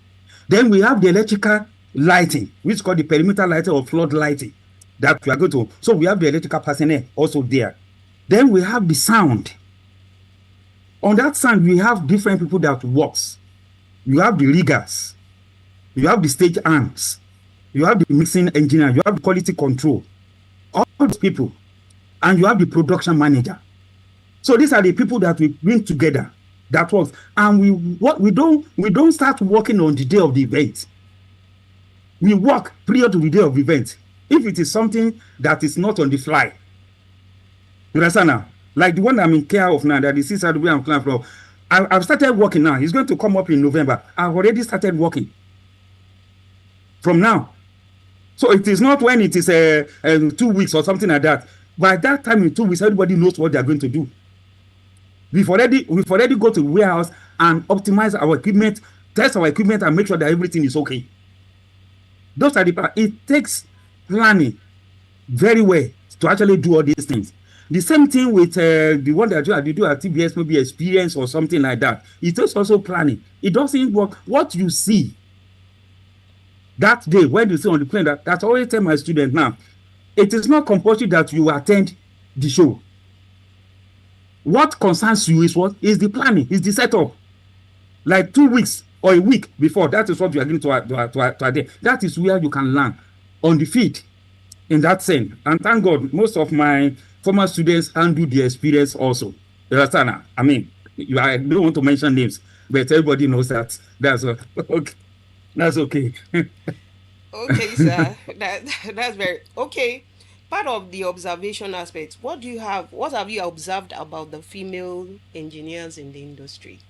Then we have the electrical lighting, which is called the perimeter lighting or flood lighting, that we are going to. So we have the electrical personnel also there. Then we have the sound. On that sound, we have different people that works. You have the riggers, you have the stage hands, you have the mixing engineer, you have the quality control, all these people, and you have the production manager. So these are the people that we bring together that works. And we don't start working on the day of the event. We work prior to the day of the event. If it is something that is not on the fly, you understand now? Like the one I'm in care of now, that is inside the way I'm planning from. I've started working now. It's going to come up in November. I've already started working from now. So it is not when it is 2 weeks or something like that. By that time in 2 weeks, everybody knows what they are going to do. We've already go to the warehouse and optimize our equipment, test our equipment, and make sure that everything is okay. Those are it takes planning very well to actually do all these things. The same thing with the one that you do at TBS, maybe experience or something like that. It takes also planning. It doesn't work. What you see that day when you see on the plane, that's always tell my students now, it is not compulsory that you attend the show. What concerns you is the planning, is the setup. Like 2 weeks or a week before, that is what you are going to attend. That is where you can learn on the field. in that sense. And thank God, most of my former students handle the experience also. You understand? I mean, I don't want to mention names, but everybody knows that. That's okay. That's okay. Okay, sir. That's very okay. Part of the observation aspect. What do you have? What have you observed about the female engineers in the industry?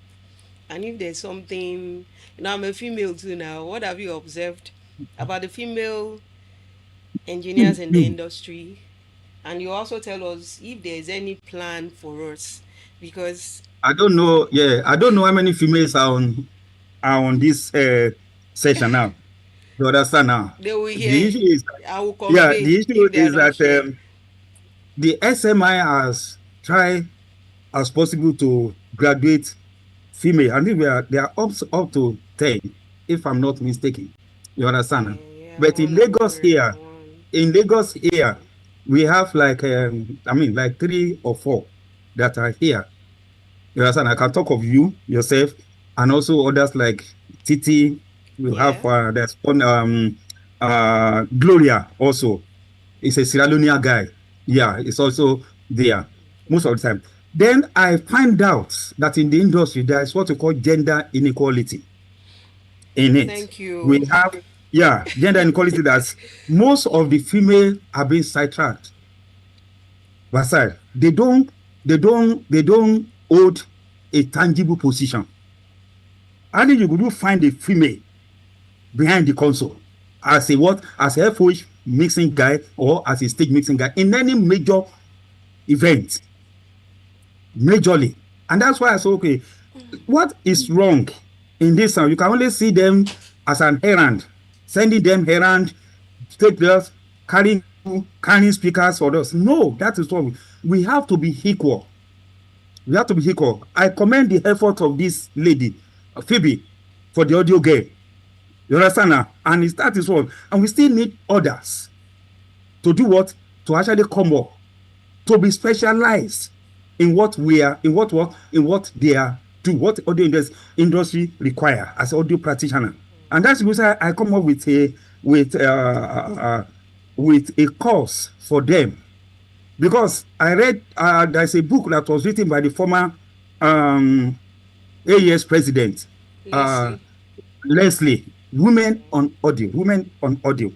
And if there's something, I'm a female too now. What have you observed about the female engineers in the industry? And you also tell us if there's any plan for us, because I don't know. Yeah, I don't know how many females are on this session now. You understand now? they will The hear. issue is, I will yeah, convey the issue if they are is not that here. the SMI has tried as possible to graduate female. I think they are up to 10, if I'm not mistaken. You understand? Yeah, But one aware, one. In Lagos here, we have like like 3 or 4 that are here. You understand? I can talk of you yourself, and also others like Titi. We have Yeah. there's one Gloria also. It's a Sierra Leonean guy. Yeah, it's also there most of the time. Then I find out that in the industry there is what we call gender inequality in it. Thank We you. have, yeah, gender inequality that most of the female are being sidetracked. But sir, they don't hold a tangible position. How do you find a female behind the console as a what? As a FOH mixing guy or as a stage mixing guy in any major event, majorly. And that's why I say, okay, what is wrong in this sound? You can only see them as an errand, sending them errand, staplers, carrying speakers for us. No, that is what we have to be equal. We have to be equal. I commend the effort of this lady, Phoebe, for the audio game. You understand now? And that is what. And we still need others to do what? To actually come up, to be specialized in what we are, in what they are do, what audio industry require as audio practitioner. And that's because I come up with a course for them. Because I read there's a book that was written by the former AES president, Leslie. Leslie, Women on Audio. Women on Audio.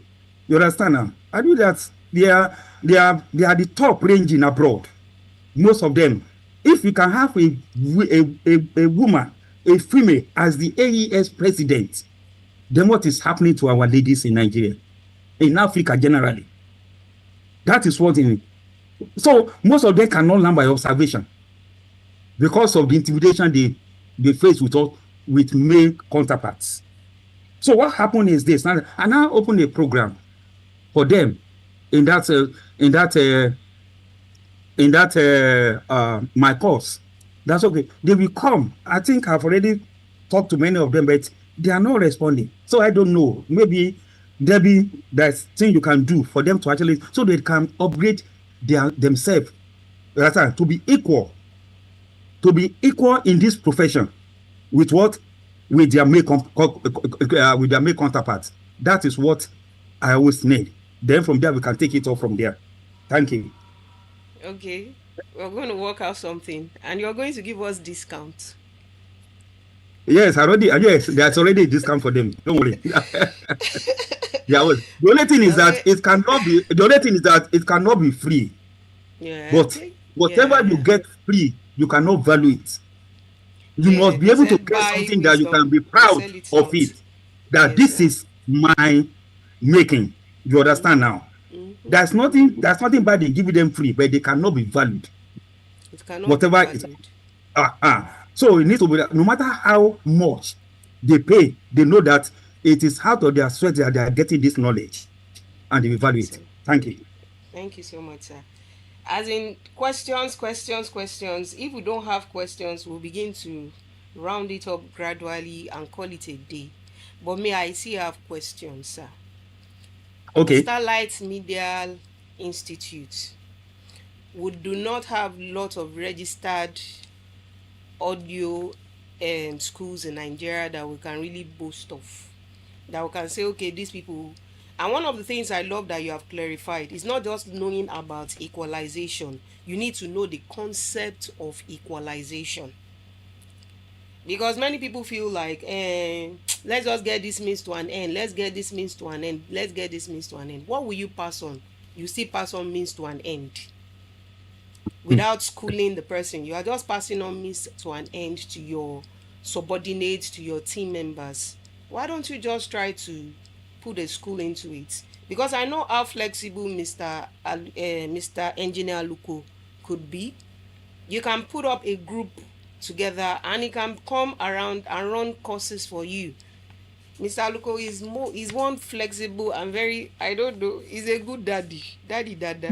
You understand now? I do that. They are the top ranging abroad. Most of them. If you can have a woman, a female as the AES president, then what is happening to our ladies in Nigeria, in Africa generally? That is what in. So most of them cannot learn by observation because of the intimidation they face with male counterparts. So what happened is this. Now, I now open a program for them in my course. That's okay. They will come. I think I've already talked to many of them, but they are not responding. So I don't know. Maybe Debby, there's thing you can do for them to actually, so they can upgrade themselves to be equal in this profession with what? With their male counterparts. That is what I always need. Then from there we can take it off from there. Thank you. Okay, we're going to work out something, and you're going to give us discount. Yes, there's already a discount for them. Don't worry. Yeah, the only thing is that it cannot be. The only thing is that it cannot be free. Yeah. But whatever you get free, you cannot value it. You must be able to get something that you can be proud of it. That this is my making. You understand now? Mm-hmm. There's nothing bad in giving them free, but they cannot be valued. It cannot be valued. So it needs to be, no matter how much they pay, they know that it is out of their sweat that they are getting this knowledge, and they will value it. Thank you. Thank you so much, sir. As in questions. If we don't have questions, we'll begin to round it up gradually and call it a day. But may I still have questions, sir? Okay. Starlight Media Institute do not have lots of registered audio schools in Nigeria that we can really boast of. That we can say, okay, these people, And one of the things I love that you have clarified is not just knowing about equalization. You need to know the concept of equalization. Because many people feel like, let's just get this means to an end. Let's get this means to an end. Let's get this means to an end. What will you pass on? You still pass on means to an end. Without schooling the person, you are just passing on means to an end to your subordinates, to your team members. Why don't you just try to put a school into it? Because I know how flexible Mr. Engineer Aluko could be. You can put up a group together and he can come around and run courses for you. Mr. Aluko is one flexible and very, I don't know, he's a good daddy. Dada.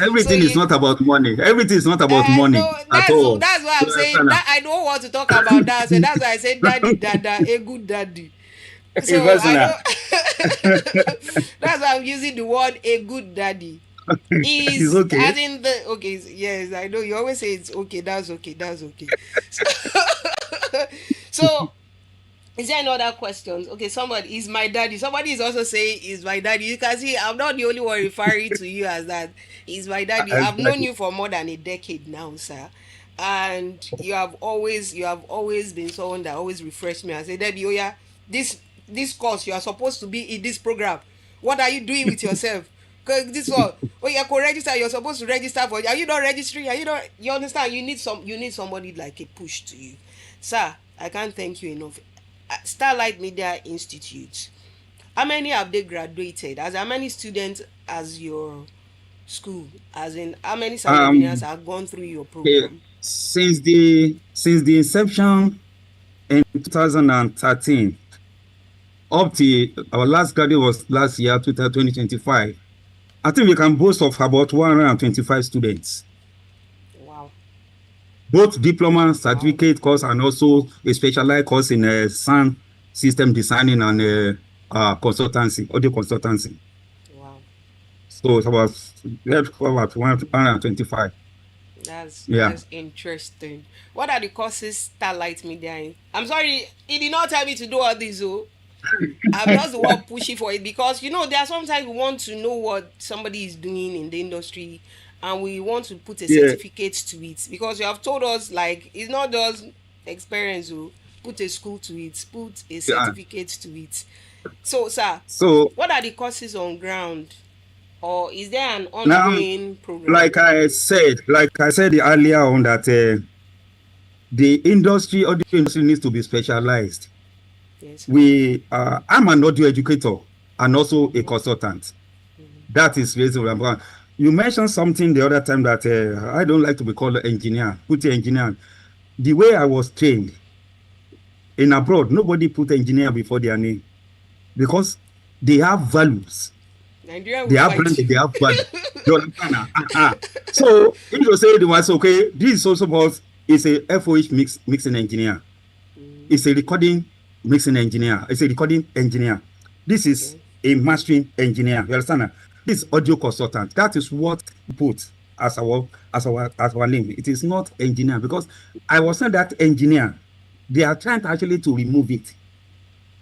Everything is not about money. Everything is not about money no, at all. That's why I'm saying that I don't want to talk about that. So that's why I said daddy, dada, a good daddy. So I don't. That's why I'm using the word a good daddy. Is okay. As in the okay, yes, I know you always say it's okay, that's okay. So is there any other questions? Okay, somebody is my daddy. Somebody is also saying is my daddy. You can see I'm not the only one referring to you as that. Is my daddy. I've known you for more than a decade now, sir. And you have always been someone that always refreshed me and say, Debby, oh yeah, this course you are supposed to be in this program. What are you doing with yourself? Because this one, oh yeah, go register. You're supposed to register for. Are you not registering? Are you not? You understand? You need somebody like a push to you, sir. I can't thank you enough. Starlight Media Institute. How many have they graduated? How many students as your school? As in, how many sound engineers have gone through your program? Since the inception in 2013, up to our last graduate was last year, 2025. I think we can boast of about 125 students. Wow. Both diploma, certificate course, and also a specialized course in sound system designing and consultancy, audio consultancy. Wow. So it was about 125. That's interesting. What are the courses Starlight Media in? I'm sorry, he did not tell me to do all this, oh. I'm just the one pushing for it because there are sometimes we want to know what somebody is doing in the industry and we want to put a certificate to it because you have told us like it's not just experience, oh, put a school to it, put a certificate to it. So, sir, what are the courses on ground? Or is there an ongoing program? Like I said earlier on that the industry, audio industry needs to be specialized. Yes. I'm an audio educator and also a consultant. That is reasonable. You mentioned something the other time that I don't like to be called an engineer. Put engineer. The way I was trained in abroad, nobody put engineer before their name because they have values. They have value. So if you say it was okay, this is also about it's a FOH mixing engineer. It's a recording mixing engineer. It's a recording engineer. This is a mastering engineer. You understand? This audio consultant. That is what we put as our name. It is not engineer because I was saying that engineer. They are trying to actually to remove it,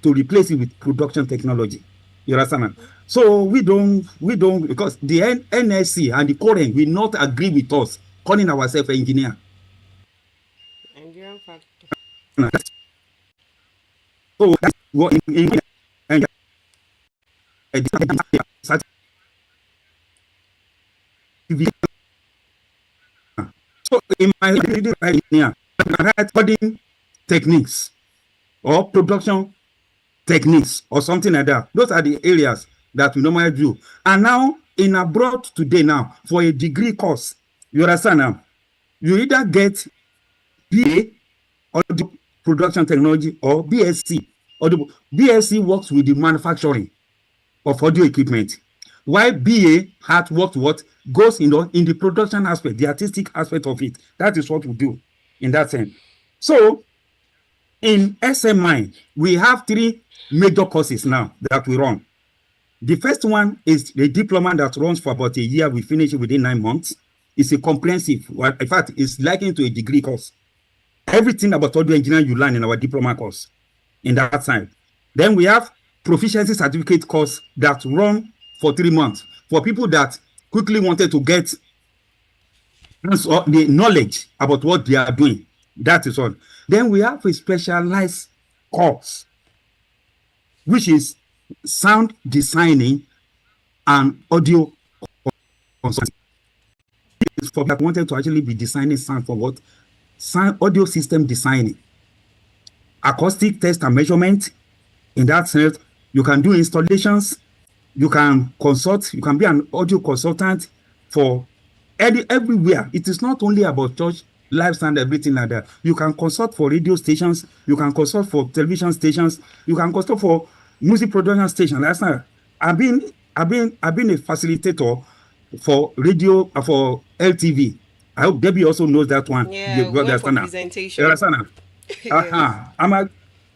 to replace it with production technology. You understand? So we don't because the NSC and the current will not agree with us calling ourselves engineer. Nigerian factor. So that's what so in my engineer, recording techniques or production techniques or something like that. Those are the areas that we normally do. And now in abroad today now for a degree course, you understand now, you either get BA or production technology or BSc. Or the BSc works with the manufacturing of audio equipment, while BA had what goes in the production aspect, the artistic aspect of it. That is what we do in that sense. So in SMI, we have 3 major courses now that we run. The first one is the diploma that runs for about a year. We finish it within 9 months. It's a comprehensive, in fact, it's likened to a degree course. Everything about audio engineering you learn in our diploma course in that side. Then we have proficiency certificate course that run for 3 months for people that quickly wanted to get the knowledge about what they are doing. That is all. Then we have a specialized course, which is sound designing and audio consulting. It's for people that wanted to actually be designing sound for what? Sound audio system designing, acoustic test and measurement. In that sense, you can do installations, you can consult, you can be an audio consultant for everywhere. It is not only about church, live sound, everything like that. You can consult for radio stations, you can consult for television stations, you can consult for music production stations. That's not. I've been a facilitator for radio, for LTV. I hope Debby also knows that one. Yeah, we went for presentation. Yes.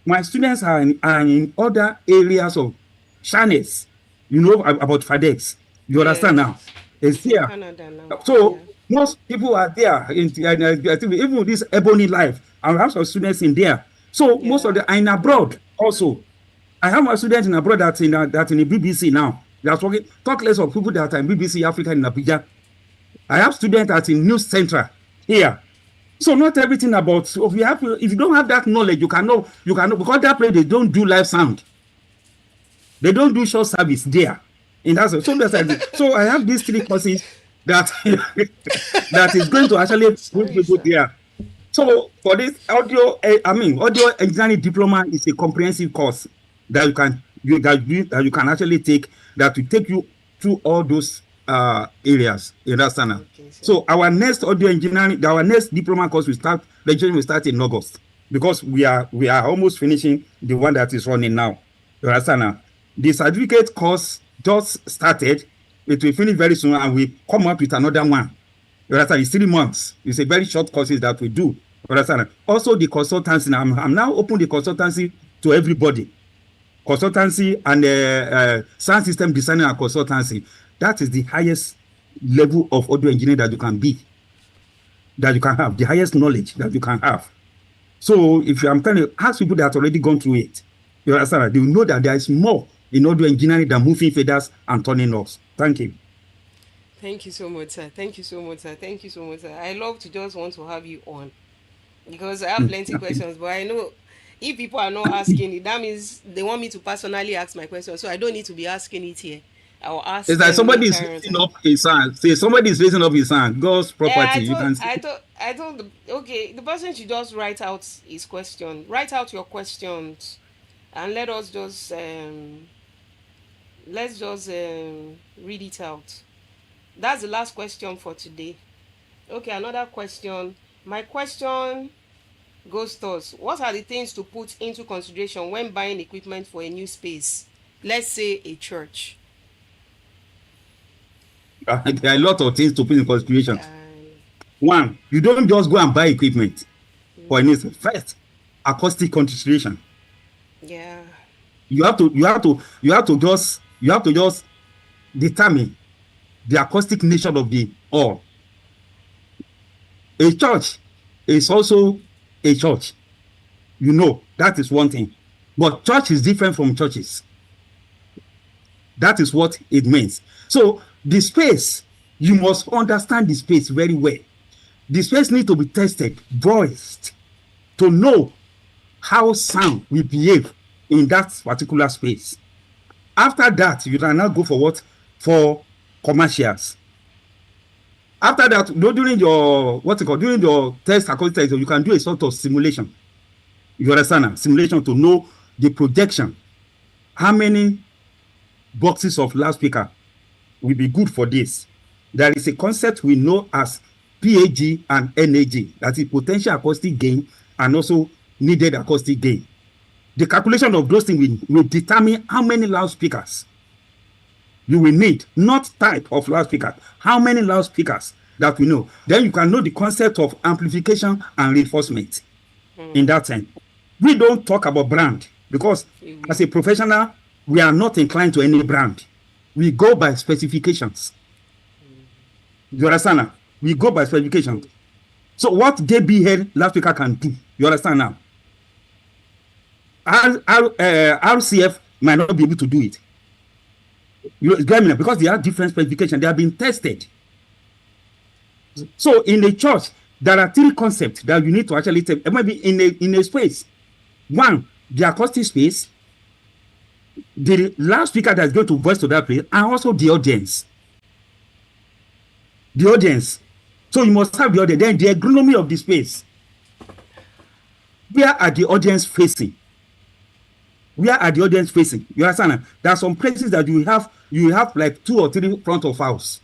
My students are in other areas of channels, about FADEX. You understand now? It's here. Canada now. So most people are there. Even with this Ebony Life, I have some students in there. So most of them are in abroad also. I have my students in abroad that's in the BBC now. That's working. Talk less of people that are in BBC Africa in Abuja. I have students that's in News Central here. So not everything about. So if you don't have that knowledge, you can know because that place they don't do live sound. They don't do short service there. In that sense. So I have these 3 courses that that is going to actually put people there. So for this audio engineering diploma is a comprehensive course that you can actually take, that will take you through all those areas. You understand? Okay, so our next audio engineering, our next diploma course will start in August, because we are almost finishing the one that is running now. You understand? The certificate course just started. It will finish very soon, and we come up with another one. You understand? It's 3 months. It's a very short courses that we do. You understand? Also the consultancy. I'm now open the consultancy to everybody. Consultancy and sound system designing and consultancy. That is the highest level of audio engineering that you can be, that you can have, the highest knowledge that you can have. So if I'm trying to ask people that already gone through it, you understand, they will know that there is more in audio engineering than moving feathers and turning knobs. Thank you. Thank you so much, sir. Thank you so much, sir. Thank you so much, sir. I love to just want to have you on, because I have plenty of questions, but I know if people are not asking it, that means they want me to personally ask my question. So I don't need to be asking it here. I will ask. It's like somebody is raising up his hand. Say somebody is raising up his hand. God's property. I told the person should just write out his question. Write out your questions, and let us just read it out. That's the last question for today. Okay, another question. My question goes thus: what are the things to put into consideration when buying equipment for a new space? Let's say a church. There are a lot of things to put in consideration. One, you don't just go and buy equipment for an instance. First, acoustic consideration. Yeah. You have to just determine the acoustic nature of the hall. A church is also a church. That is one thing. But church is different from churches. That is what it means. So the space, you must understand the space very well. The space needs to be tested, voiced, to know how sound will behave in that particular space. After that, you can now go for what? For commercials. After that, during your test acoustic, you can do a sort of simulation. You understand? Simulation to know the projection. How many boxes of loudspeaker will be good for this? There is a concept we know as PAG and NAG, that is potential acoustic gain and also needed acoustic gain. The calculation of those things will determine how many loudspeakers you will need, not type of loudspeaker, how many loudspeakers that we know. Then you can know the concept of amplification and reinforcement. In that sense, we don't talk about brand, because as a professional, we are not inclined to any brand. We go by specifications. You understand now? We go by specifications. So what Debby head loudspeaker can do, you understand now? RCF might not be able to do it. Because they have different specifications, they have been tested. So in a church, there are 3 concepts that you need to actually take. Maybe in a space. One, the acoustic space, the loudspeaker that's going to voice to that place, and also the audience. The audience. So you must have the audience. Then the ergonomy of the space. Where are the audience facing? Where are the audience facing? You understand? There are some places that you have like 2 or 3 front of house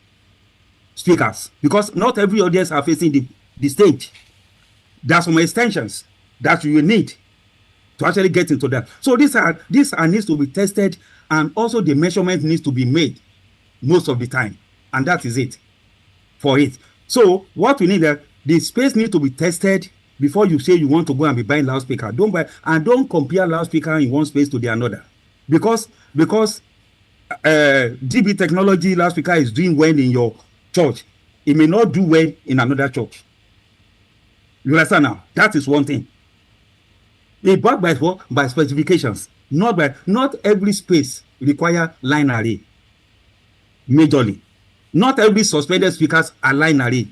speakers, because not every audience are facing the stage. There are some extensions that you will need to actually get into that. So these needs to be tested, and also the measurement needs to be made most of the time, and that is it for it. So what we need, the space needs to be tested before you say you want to go and be buying loudspeaker. Don't buy, and don't compare loudspeaker in one space to the another, because DB technology loudspeaker is doing well in your church, it may not do well in another church. You understand now? That is one thing. They back by specifications, not every space require line array. Majorly, not every suspended speakers are line array.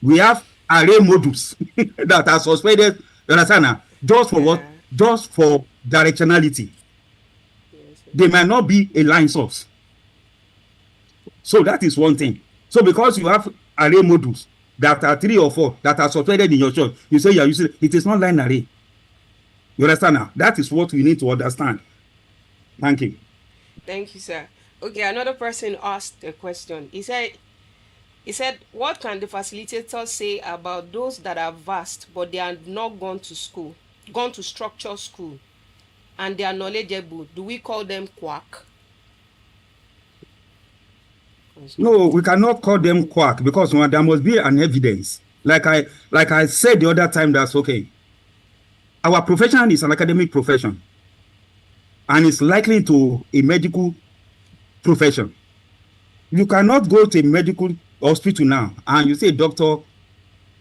We have array modules that are suspended. You understand now? Just for what? Just for directionality. They might not be a line source. So that is one thing. So because you have array modules that are 3 or 4 that are suspended in your church, you say you are using it is not line array. You understand now? That is what we need to understand. Thank you. Thank you, sir. Okay, another person asked a question. He said, what can the facilitators say about those that are vast but they are not gone to structure school, and they are knowledgeable? Do we call them quack? No, we cannot call them quack, because there must be an evidence. Like I said the other time, that's okay. Our profession is an academic profession, and it's likely to a medical profession. You cannot go to a medical hospital now and you say, doctor,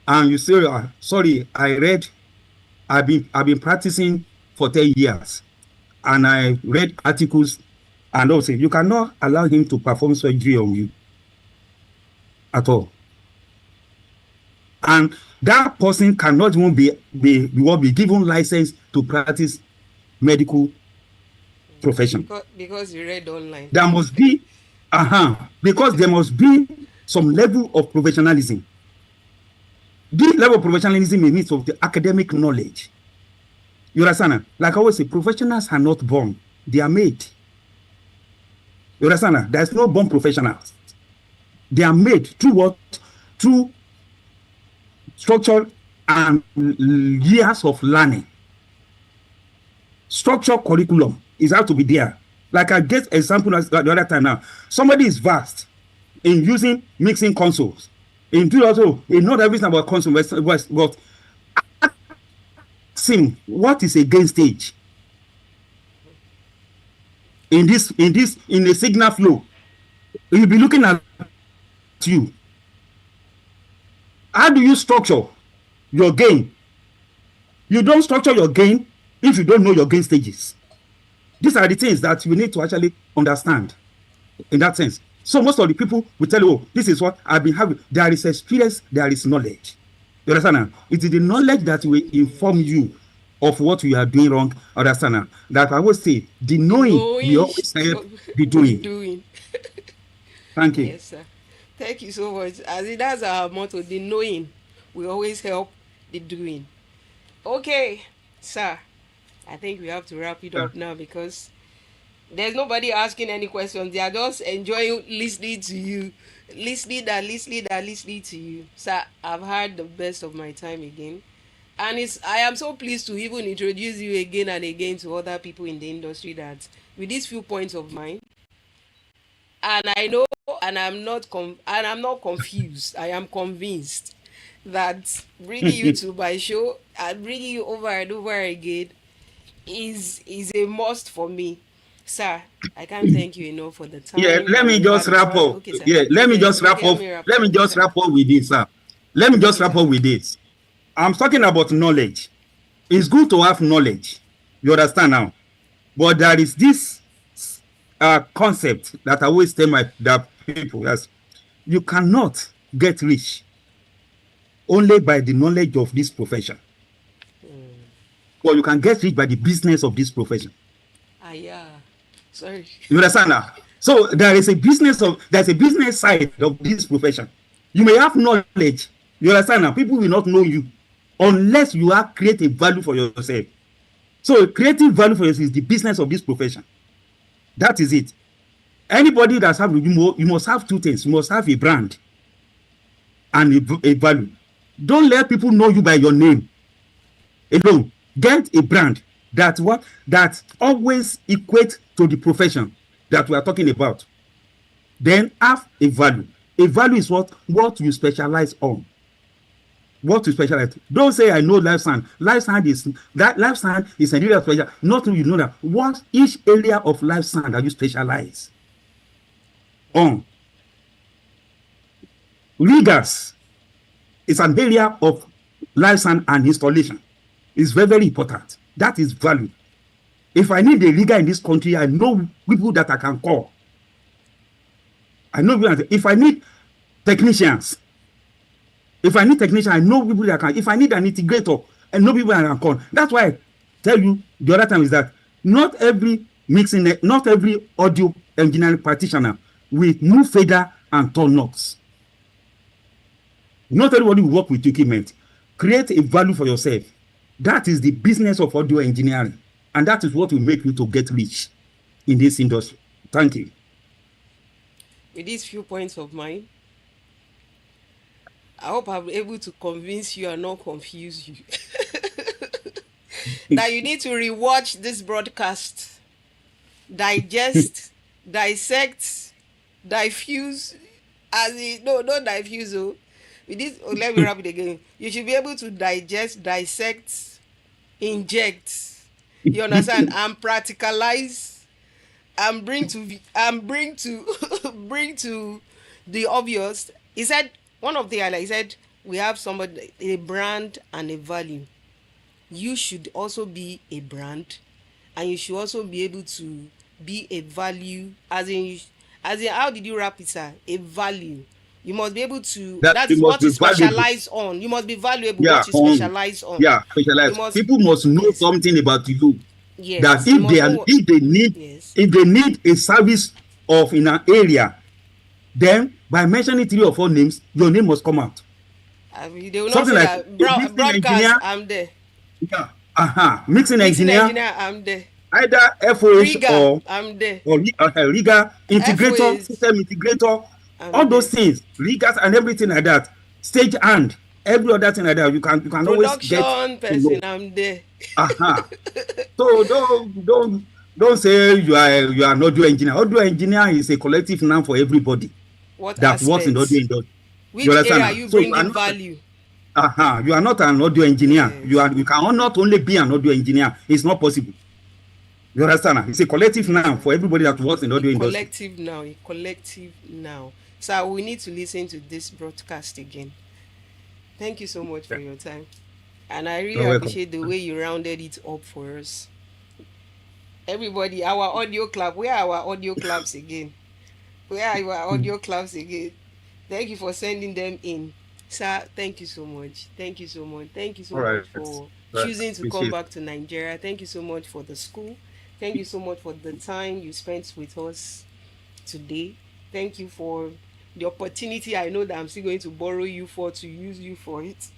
and you say, sorry, I've been practicing for 10 years, and I read articles, and also you cannot allow him to perform surgery on you at all. And that person cannot even be given license to practice medical profession. Because you read online. There must be, because there must be some level of professionalism. This level of professionalism means of the academic knowledge. You understand? Like I always say, professionals are not born, they are made. You understand? There's no born professionals. They are made through what? Through structure and years of learning. Structure curriculum is how to be there. Like I get example the other time now. Somebody is vast in using mixing consoles. In doing also, in not everything about consoles, but sing what is a gain stage in the signal flow. You'll be looking at you. How do you structure your gain? You don't structure your gain if you don't know your gain stages. These are the things that you need to actually understand in that sense. So most of the people will tell you, oh, this is what I've been having. There is experience, there is knowledge. You understand? It is the knowledge that will inform you of what you are doing wrong. Understand? That I would say, the knowing we always help the doing. Thank you. Yes, sir. Thank you so much. That's our motto, the knowing will always help the doing. Okay, sir. I think we have to wrap it up now, because there's nobody asking any questions. They are just enjoying listening to you. Listening to you. Sir, I've had the best of my time again. And I am so pleased to even introduce you again and again to other people in the industry, that with these few points of mine, and I know, and I'm not confused. I am convinced that bringing you to my show and bringing you over and over again is a must for me. Sir, I can't thank you enough for the time. Yeah, let me just wrap up. Okay, yeah, let me just wrap up. Let me just wrap up with this, sir. Let me just wrap up with this. I'm talking about knowledge. It's good to have knowledge. You understand now? But there is this concept that I always tell that people that you cannot get rich only by the knowledge of this profession, or you can get rich by the business of this profession. Yeah. Sorry. You understand now? So there's a business side of this profession. You may have knowledge. You understand now? People will not know you unless you are creating value for yourself. So creating value for yourself is the business of this profession. That is it. Anybody that have you must have two things. You must have a brand and a value. Don't let people know you by your name alone. Get a brand that always equates to the profession that we are talking about. Then have a value. A value is what you specialize on. What you specialize. Don't say I know life science. Life science is an area of special. Not you know that what each area of life science that you specialize on. Riggers is an area of life science and installation. It's very, very important. That is value. If I need a rigger in this country, I know people that I can call. I know if I need technicians. I know people that can. If I need an integrator, I know people that can call. That's why I tell you the other time is that not every audio engineering practitioner will move fader and turn knobs. Not everybody will work with equipment. Create a value for yourself. That is the business of audio engineering. And that is what will make you to get rich in this industry. Thank you. With these few points of mine, I hope I'm able to convince you and not confuse you. That you need to rewatch this broadcast, digest, dissect, diffuse, don't diffuse. With this, let me wrap it again. You should be able to digest, dissect, inject, you understand, and practicalize, and bring to bring to the obvious. He said one of the highlights. He said we have somebody, a brand and a value. You should also be a brand, and you should also be able to be a value. As in how did you wrap it, sir? A value. You must be able to. That is what you specialize on. You must be valuable. Yeah, what you specialize on. Yeah, specialize. People must know something about you. Yes. That if they need a service in an area, then by mentioning 3 or 4 names, your name must come out. They will not something say like that. Broadcast, I'm there. Yeah. Mixing engineer, I'm there. Either FOS or I'm there. Or rigger, integrator, FOS, system integrator, all those things, riggers and everything like that. Stage hand, every other thing like that. You can production always get person. I'm there. So don't say you are an audio engineer. Audio engineer is a collective noun for everybody that works in audio industry. Which area are you bringing value? You are not an audio engineer. Yes. You can not only be an audio engineer. It's not possible. You understand? It's a collective noun for everybody that works in audio industry. Collective now. So we need to listen to this broadcast again. Thank you so much for your time. And I really appreciate the way you rounded it up for us. Everybody, our audio club. Where are our audio clubs again? Where are our audio clubs again? Thank you for sending them in. Sir, thank you so much. Thank you so much. Thank you so much for choosing to come back to Nigeria. Thank you so much for the school. Thank you so much for the time you spent with us today. Thank you for the opportunity. I know that I'm still going to borrow you to use you for it.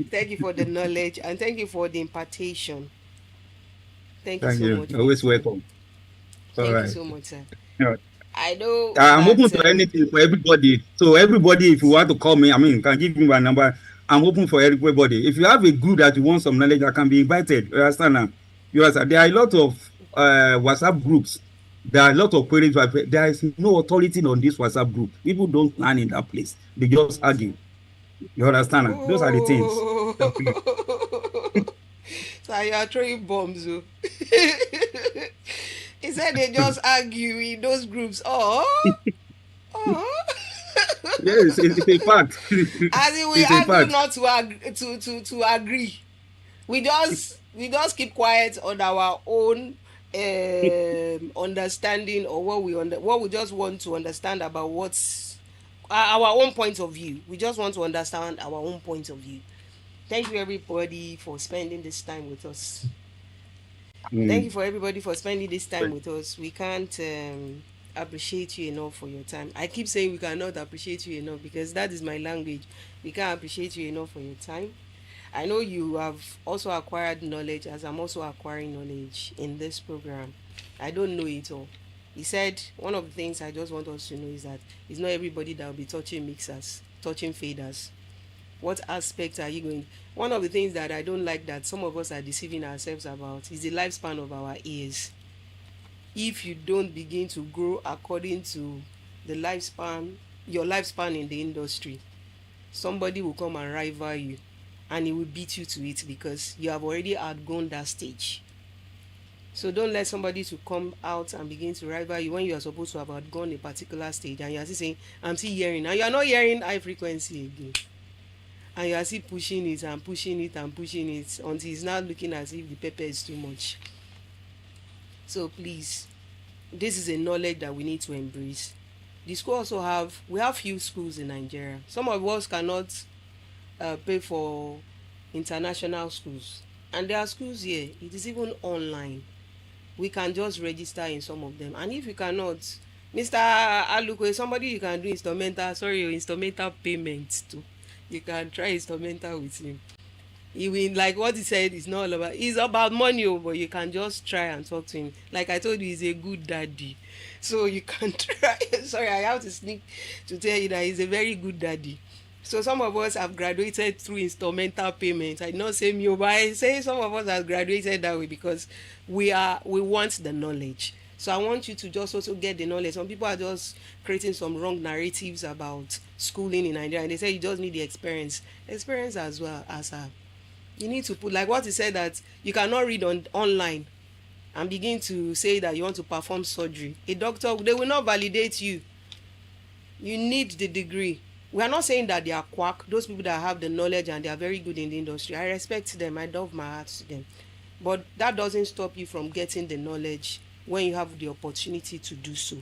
Thank you for the knowledge and thank you for the impartation. Thank you so much. Always welcome. Thank you so much, sir. I know. I'm open to anything for everybody. So everybody, if you want to call me, you can give me my number. I'm open for everybody. If you have a group that you want some knowledge, I can be invited. You understand now? There are a lot of WhatsApp groups. There are a lot of queries, but there is no authority on this WhatsApp group. People don't plan in that place. They just argue. You understand? Those are the things. So you are throwing bombs. He said they just argue in those groups. Yes, it's a fact. As in we argue not to agree. We we just keep quiet on our own understanding, or what we just want to understand about what's our own point of view. We just want to understand our own point of view. Thank you everybody for spending this time with us. Thank you Mm. for everybody for spending this time with us. We can't appreciate you enough for your time. I keep saying we cannot appreciate you enough because that is my language. We can't appreciate you enough for your time. I know you have also acquired knowledge, as I'm also acquiring knowledge in this program. I don't know it all. He said one of the things I just want us to know is that it's not everybody that will be touching mixers, touching faders. What aspect are you going? One of the things that I don't like that some of us are deceiving ourselves about is the lifespan of our ears. If you don't begin to grow according to the lifespan, your lifespan in the industry, somebody will come and rival you, and he will beat you to it because you have already outgrown that stage. So don't let somebody to come out and begin to rival you when you are supposed to have outgone a particular stage, and you are still saying, I'm still hearing, and you are not hearing high frequency again, and you are still pushing it and pushing it and pushing it until it's now looking as if the pepper is too much. So please, this is a knowledge that we need to embrace. The school also we have few schools in Nigeria. Some of us cannot pay for international schools, and there are schools here, it is even online. We can just register in some of them, and if you cannot, Mr. Aluko is somebody you can do instrumental payment to. You can try instrumental with him. He will, like what he said, is not all about, it's about money, but you can just try and talk to him. Like I told you, he's a good daddy, so you can try. Sorry, I have to sneak to tell you that he's a very good daddy. So some of us have graduated through instrumental payment. I not say me, but I say some of us have graduated that way because we want the knowledge. So I want you to just also get the knowledge. Some people are just creating some wrong narratives about schooling in Nigeria, and they say you just need the experience as well as you need to put, like what he said, that you cannot read online and begin to say that you want to perform surgery. A doctor, they will not validate you. You need the degree. We are not saying that they are quack. Those people that have the knowledge and they are very good in the industry, I respect them. I love my heart to them. But that doesn't stop you from getting the knowledge when you have the opportunity to do so.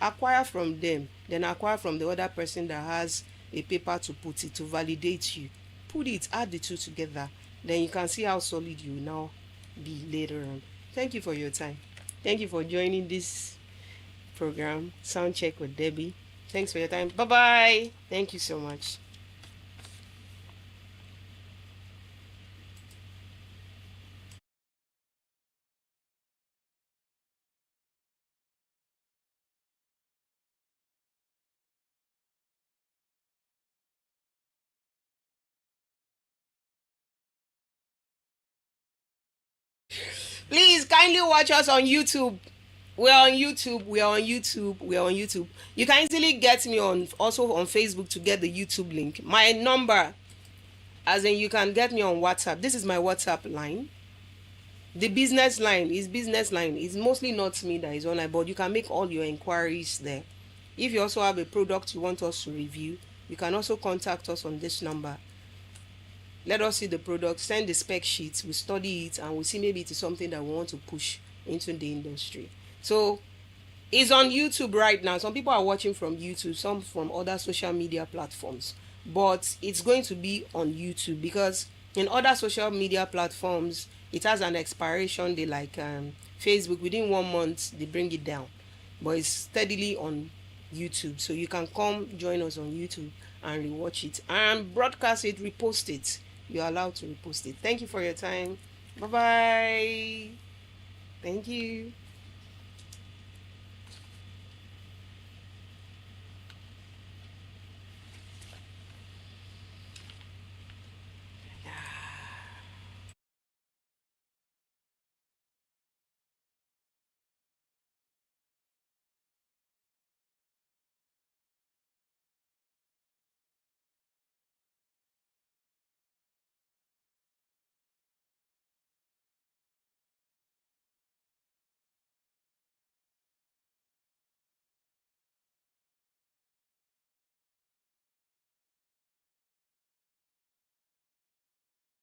Acquire from them, then acquire from the other person that has a paper to put it, to validate you. Put it, add the two together, then you can see how solid you will now be later on. Thank you for your time. Thank you for joining this program, Soundcheck with Debby. Thanks for your time. Bye bye. Thank you so much. Please kindly watch us on YouTube. We're on YouTube. We are on YouTube. We are on YouTube. You can easily get me on also on Facebook to get the YouTube link. My number, as in you can get me on WhatsApp. This is my WhatsApp line. The business line is business line. It's mostly not me that is online, but you can make all your inquiries there. If you also have a product you want us to review, you can also contact us on this number. Let us see the product, send the spec sheets, we study it, and we see maybe it is something that we want to push into the industry. So it's on YouTube right now. Some people are watching from YouTube, some from other social media platforms, but it's going to be on YouTube because in other social media platforms it has an expiration day, like Facebook. Within 1 month they bring it down, but it's steadily on YouTube. So you can come join us on YouTube and rewatch it and broadcast it, repost it. You're allowed to repost it. Thank you for your time. Bye bye. Thank you.